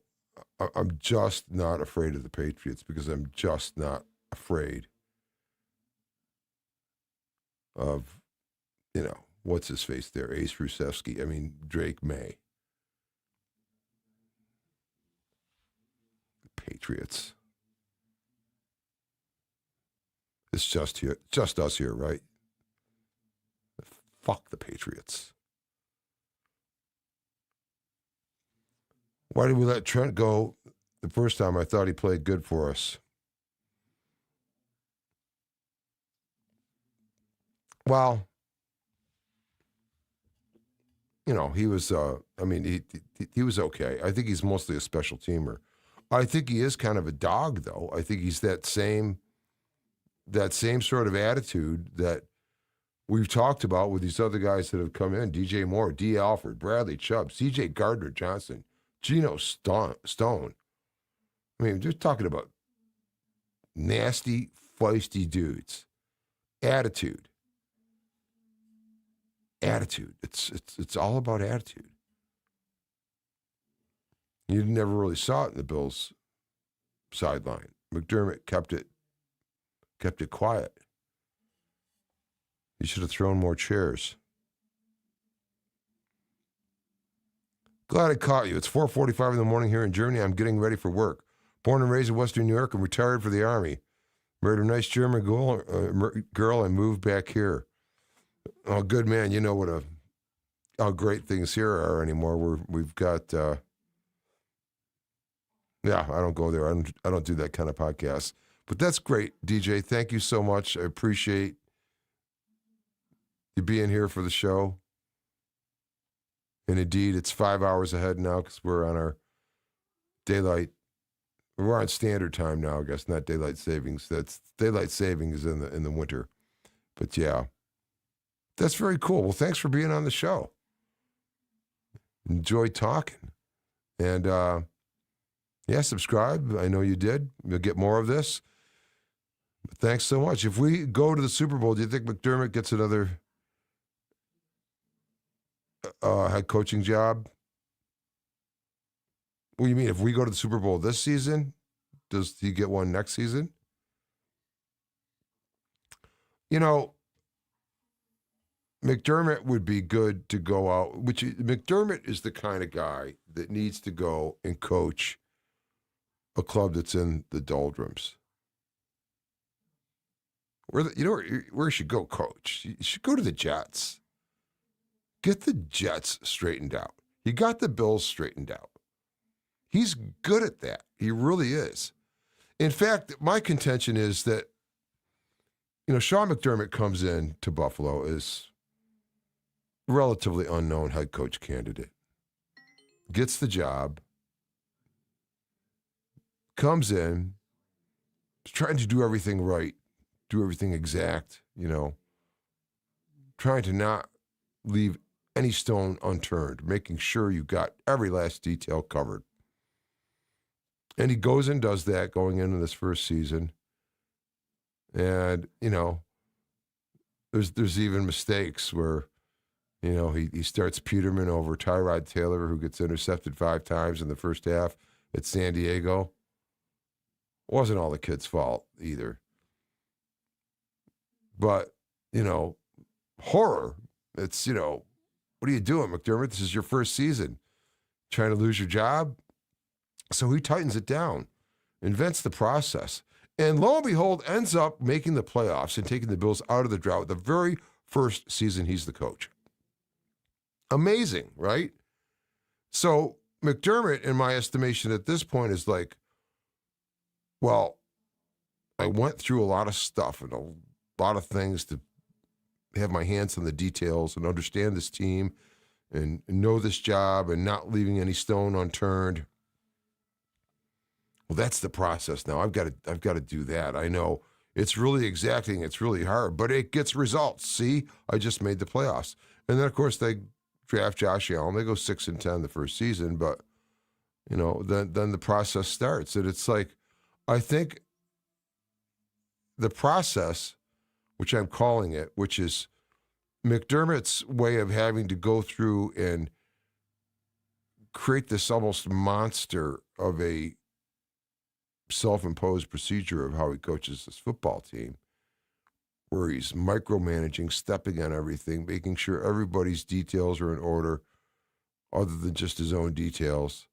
I'm just not afraid of the Patriots because I'm just not afraid of, what's his face there, Ace Rusevsky. I mean, Drake May. Patriots. It's just us here, right? Fuck the Patriots. Why did we let Trent go the first time? I thought he played good for us. Well, he was, he was okay. I think he's mostly a special teamer. I think he is kind of a dog, though. I think he's that same sort of attitude that we've talked about with these other guys that have come in. DJ Moore, D. Alfred, Bradley Chubb, C.J. Gardner-Johnson, Geno Stone. I mean, just talking about nasty, feisty dudes. Attitude. It's all about attitude. You never really saw it in the Bills' sideline. McDermott kept it quiet. He should have thrown more chairs. Glad I caught you. It's 4:45 in the morning here in Germany. I'm getting ready for work. Born and raised in Western New York and retired for the Army. Married a nice German girl and moved back here. Oh, good man. You know how great things here are anymore. We've got, I don't go there. I don't do that kind of podcast. But that's great, DJ. Thank you so much. I appreciate you being here for the show. And indeed, it's 5 hours ahead now because we're on our daylight. We're on standard time now, I guess, not daylight savings. That's daylight savings in the winter. But yeah, that's very cool. Well, thanks for being on the show. Enjoyed talking. And subscribe. I know you did. You'll get more of this. But thanks so much. If we go to the Super Bowl, do you think McDermott gets another head coaching job? What do you mean? If we go to the Super Bowl this season, does he get one next season? McDermott would be good to go out. McDermott is the kind of guy that needs to go and coach a club that's in the doldrums. Where you should go coach? You should go to the Jets. Get the Jets straightened out. He got the Bills straightened out. He's good at that. He really is. In fact, my contention is that, Sean McDermott comes in to Buffalo as a relatively unknown head coach candidate. Gets the job. Comes in. Is trying to do everything right. Do everything exact, Trying to not leave any stone unturned. Making sure you got every last detail covered. And he goes and does that going into this first season. And, there's even mistakes where, he starts Peterman over Tyrod Taylor, who gets intercepted 5 times in the first half at San Diego. Wasn't all the kid's fault either. But, horror. It's, what are you doing, McDermott? This is your first season. Trying to lose your job? So he tightens it down, invents the process, and lo and behold, ends up making the playoffs and taking the Bills out of the drought the very first season he's the coach. Amazing, right? So McDermott, in my estimation at this point, is like, well, I went through a lot of stuff and a lot of things to have my hands on the details and understand this team and know this job and not leaving any stone unturned. Well, that's the process now. I've got to do that. I know it's really exacting. It's really hard, but it gets results. See, I just made the playoffs. And then, of course, they draft Josh Allen. They go 6-10 the first season, but, then the process starts. And it's like, I think the process, which I'm calling it, which is McDermott's way of having to go through and create this almost monster of a self-imposed procedure of how he coaches this football team, where he's micromanaging, stepping on everything, making sure everybody's details are in order other than just his own details.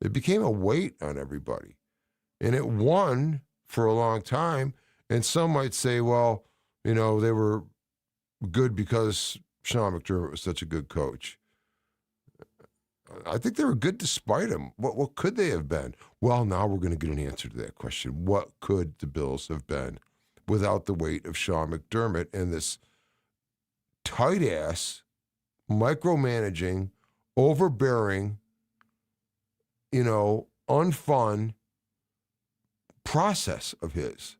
It became a weight on everybody. And it won for a long time. And some might say, well, they were good because Sean McDermott was such a good coach. I think they were good despite him. What could they have been? Well, now we're going to get an answer to that question. What could the Bills have been without the weight of Sean McDermott and this tight-ass, micromanaging, overbearing, unfun process of his?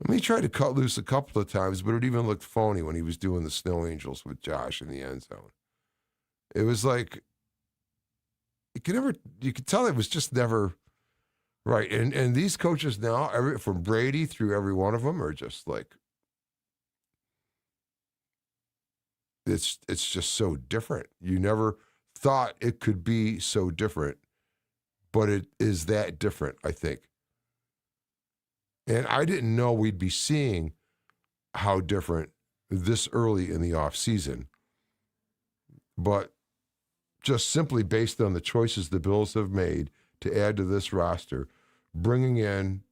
I mean, he tried to cut loose a couple of times, but it even looked phony when he was doing the Snow Angels with Josh in the end zone. It was like, you could tell it was just never right. And these coaches now, from Brady through every one of them, are just like, it's just so different. You never thought it could be so different, but it is that different, I think. And I didn't know we'd be seeing how different this early in the offseason. But just simply based on the choices the Bills have made to add to this roster, bringing in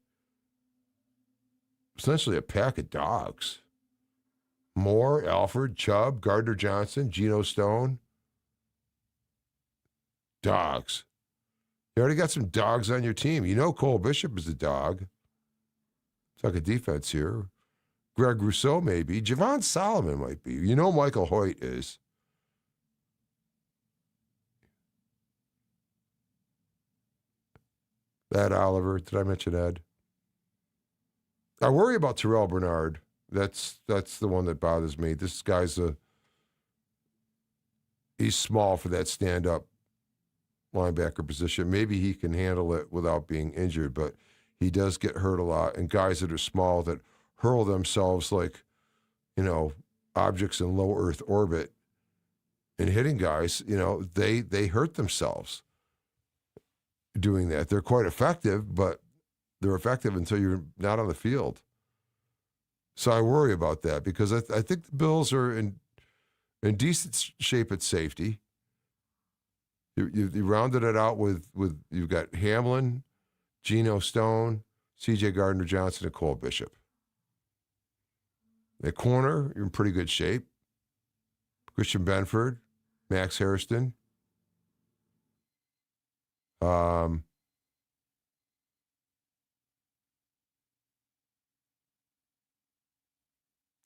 essentially a pack of dogs. Moore, Alford, Chubb, Gardner Johnson, Geno Stone. Dogs. You already got some dogs on your team. Cole Bishop is a dog. It's like a defense here. Greg Rousseau maybe. Javon Solomon might be. Michael Hoyt is. Ed Oliver. Did I mention Ed? I worry about Terrell Bernard. That's the one that bothers me. This guy's he's small for that stand-up linebacker position. Maybe he can handle it without being injured, but he does get hurt a lot. And guys that are small that hurl themselves like, objects in low Earth orbit and hitting guys, they hurt themselves doing that. They're quite effective, but they're effective until you're not on the field. So I worry about that because I think the Bills are in decent shape at safety. You rounded it out with you've got Hamlin, Geno Stone, C.J. Gardner-Johnson, and Cole Bishop. At corner, you're in pretty good shape. Christian Benford, Max Hairston.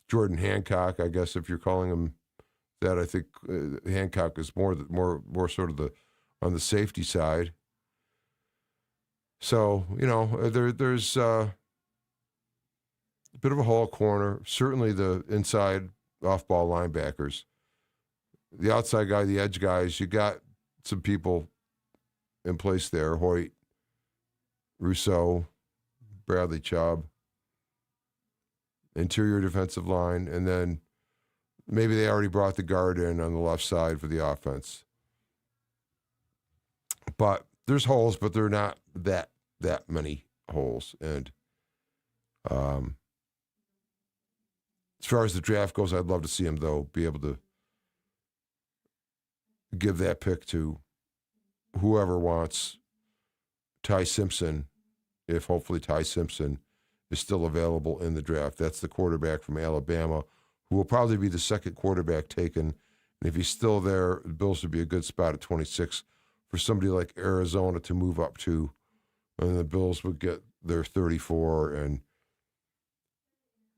Jordan Hancock, I guess if you're calling him that, I think Hancock is more sort of on the safety side. So, there's a bit of a hole corner. Certainly the inside off-ball linebackers. The outside guy, the edge guys, you got some people in place there. Hoyt, Rousseau, Bradley Chubb. Interior defensive line, and then maybe they already brought the guard in on the left side for the offense. But there's holes, but they're not that many holes. And as far as the draft goes, I'd love to see him, though, be able to give that pick to whoever wants Ty Simpson, if hopefully Ty Simpson is still available in the draft. That's the quarterback from Alabama, who will probably be the second quarterback taken. And if he's still there, the Bills would be a good spot at 26 for somebody like Arizona to move up to. And the Bills would get their 34 and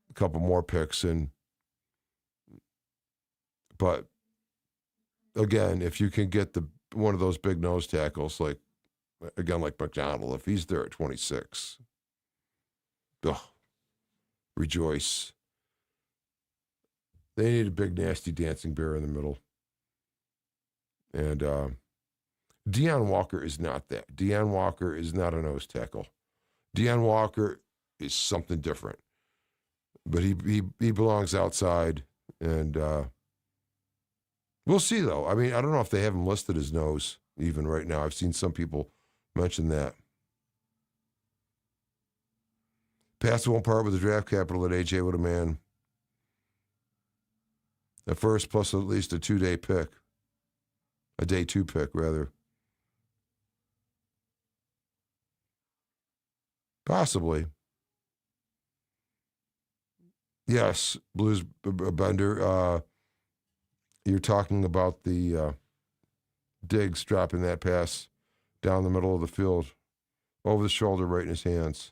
a couple more picks. But again, if you can get one of those big nose tackles, like McDonald, if he's there at 26, rejoice. They need a big, nasty dancing bear in the middle. And Deion Walker is not that. Deion Walker is not a nose tackle. Deion Walker is something different. But he belongs outside And we'll see, though. I mean, I don't know if they have him listed as nose even right now. I've seen some people mention that. Past won't part with the draft capital at AJ with a man. A first plus at least a 2-day pick. A day 2 pick, rather. Possibly. Yes, Blues Bender. You're talking about the Diggs dropping that pass down the middle of the field, over the shoulder, right in his hands.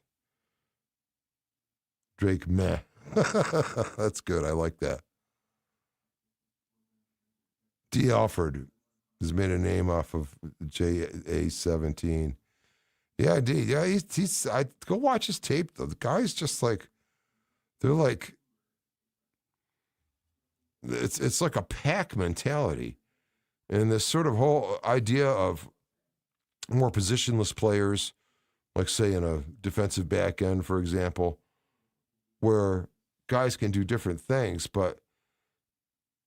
Drake, meh. That's good. I like that. D. Alford has made a name off of JA17. Yeah, D. Yeah, he's. I go watch his tape though. The guy's just like, they're like, it's like a pack mentality, and this sort of whole idea of more positionless players, like say in a defensive back end, for example, where guys can do different things, but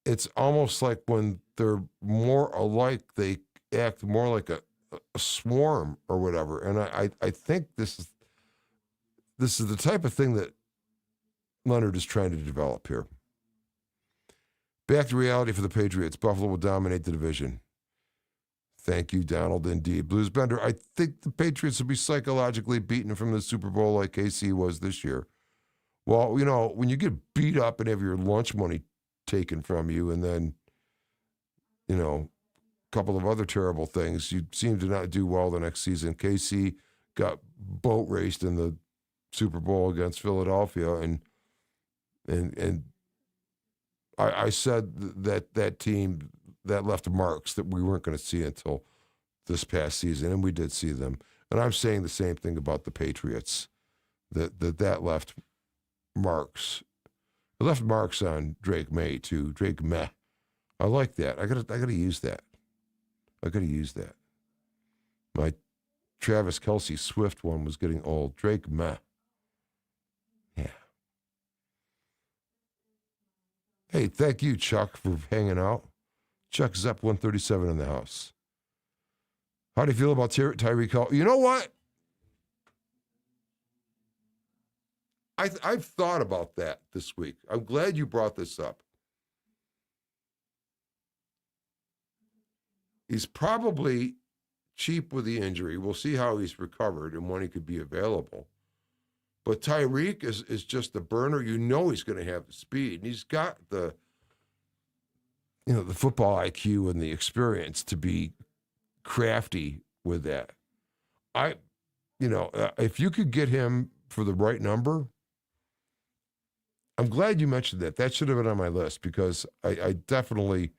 it's almost like when they're more alike, they act more like a swarm or whatever. And I think this is the type of thing that Leonard is trying to develop here. Back to reality for the Patriots. Buffalo will dominate the division. Thank you, Donald. Indeed. Blues Bender, I think the Patriots will be psychologically beaten from the Super Bowl like KC was this year. Well, you know, when you get beat up and have your lunch money taken from you and then, you know, a couple of other terrible things, you seem to not do well the next season. KC got boat raced in the Super Bowl against Philadelphia, and I said that team that left marks that we weren't going to see until this past season, and we did see them. And I'm saying the same thing about the Patriots, that left marks. It left marks on Drake May too. Drake Meh. I like that. I gotta use that. I gotta use that. My Travis Kelce Swift one was getting old. Drake Meh. Yeah. Hey, thank you, Chuck, for hanging out. Chuck Zepp 137 in the house. How do you feel about Tyreek Hill? You know what? I've thought about that this week. I'm glad you brought this up. He's probably cheap with the injury. We'll see how he's recovered and when he could be available. But Tyreek is just a burner. You know he's going to have the speed. And he's got the football IQ and the experience to be crafty with that. If you could get him for the right number, I'm glad you mentioned that. That should have been on my list because I definitely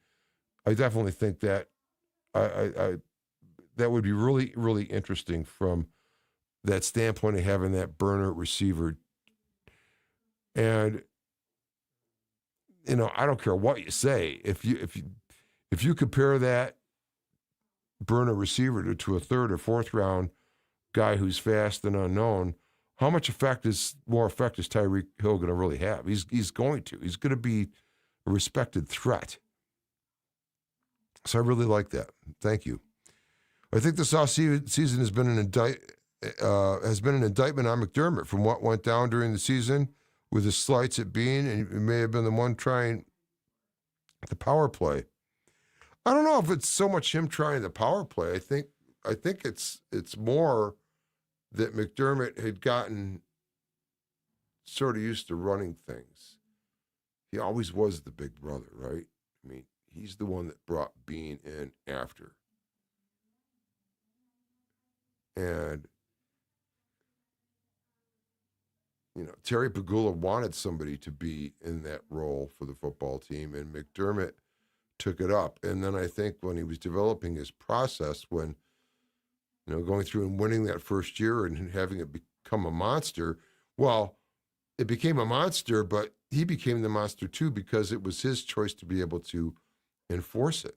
think that that would be really, really interesting from that standpoint of having that burner receiver. And I don't care what you say. If you compare that burner receiver to a third or fourth round guy who's fast and unknown, how much more effect is Tyreek Hill going to really have? He's going to. He's going to be a respected threat. So I really like that. Thank you. I think this offseason has been an indictment on McDermott from what went down during the season with his slights at Bean, and he may have been the one trying the power play. I don't know if it's so much him trying the power play. I think it's more that McDermott had gotten sort of used to running things. He always was the big brother, right? I mean, he's the one that brought Bean in after. And, Terry Pagula wanted somebody to be in that role for the football team, and McDermott took it up. And then I think when he was developing his process, when, going through and winning that first year and having it become a monster, well, it became a monster, but he became the monster too because it was his choice to be able to enforce it.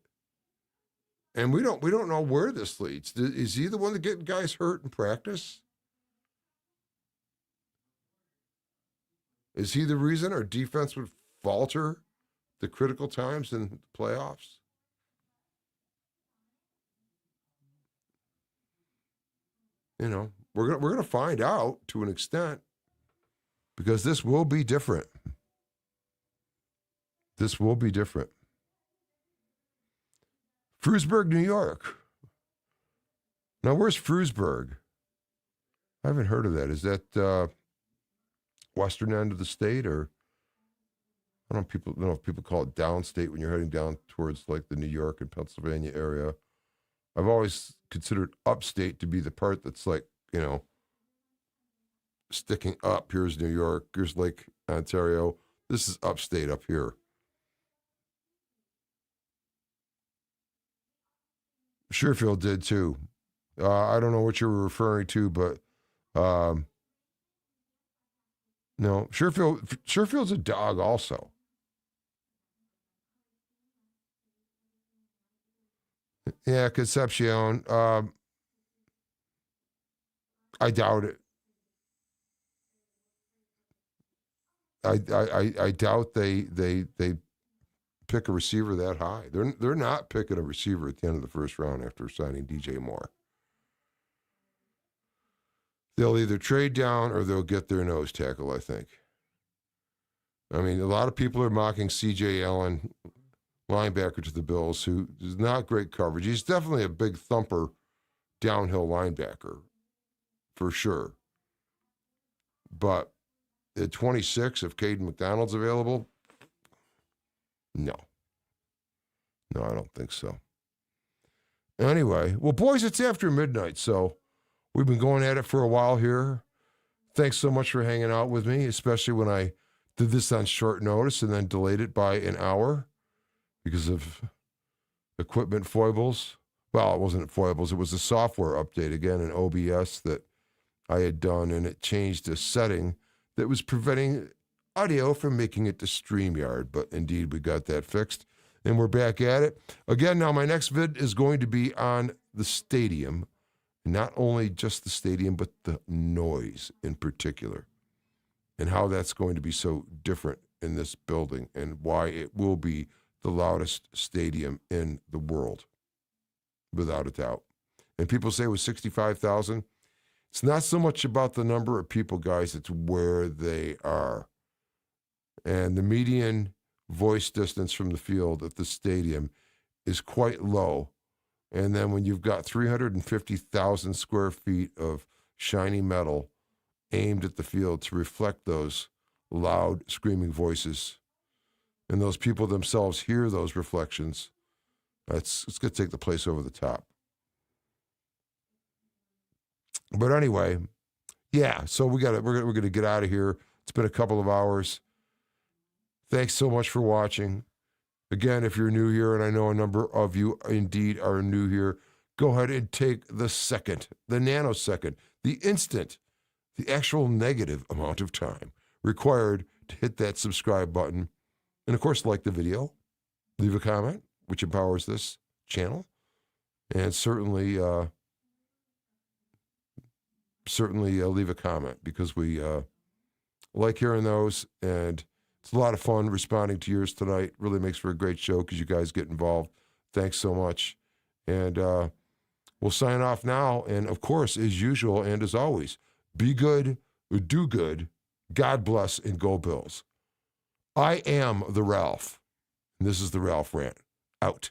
And we don't know where this leads. Is he the one that getting guys hurt in practice? Is he the reason our defense would falter the critical times in the playoffs? You know, we're gonna find out to an extent, because this will be different. This will be different. Frewsburg, New York. Now, where's Frewsburg? I haven't heard of that. Is that western end of the state, or I don't know if people call it downstate when you're heading down towards like the New York and Pennsylvania area. I've always considered upstate to be the part that's like, you know, sticking up. Here's New York, here's Lake Ontario. This is upstate up here. Sherfield did too. I don't know what you were referring to, but no, Sherfield's a dog also. Yeah, Concepcion. I doubt it. I doubt they pick a receiver that high. They're not picking a receiver at the end of the first round after signing DJ Moore. They'll either trade down or they'll get their nose tackle, I think. I mean, a lot of people are mocking C.J. Allen, linebacker to the Bills, who is not great coverage. He's definitely a big thumper downhill linebacker, for sure. But at 26, if Caden McDonald's available, no, I don't think so. Anyway, well, boys, it's after midnight, so we've been going at it for a while here. Thanks so much for hanging out with me, especially when I did this on short notice and then delayed it by an hour because of equipment foibles. Well, it wasn't foibles. It was a software update, again, in OBS that I had done, and it changed a setting that was preventing audio from making it to StreamYard. But indeed, we got that fixed, and we're back at it. Again, now my next vid is going to be on the stadium. Not only just the stadium, but the noise in particular, and how that's going to be so different in this building, and why it will be the loudest stadium in the world, without a doubt. And people say with 65,000, it's not so much about the number of people, guys, it's where they are. And the median voice distance from the field at the stadium is quite low. And then when you've got 350,000 square feet of shiny metal aimed at the field to reflect those loud, screaming voices, and those people themselves hear those reflections, it's going to take the place over the top. But anyway, yeah, so we're going to get out of here. It's been a couple of hours. Thanks so much for watching. Again, if you're new here, and I know a number of you indeed are new here, go ahead and take the second, the nanosecond, the instant, the actual negative amount of time required to hit that subscribe button. And of course, like the video, leave a comment, which empowers this channel. And certainly leave a comment, because we like hearing those, and it's a lot of fun responding to yours tonight. Really makes for a great show because you guys get involved. Thanks so much. And we'll sign off now. And of course, as usual, and as always, be good, do good, God bless, and go Bills. I am the Ralph, and this is the Ralph Rant. Out.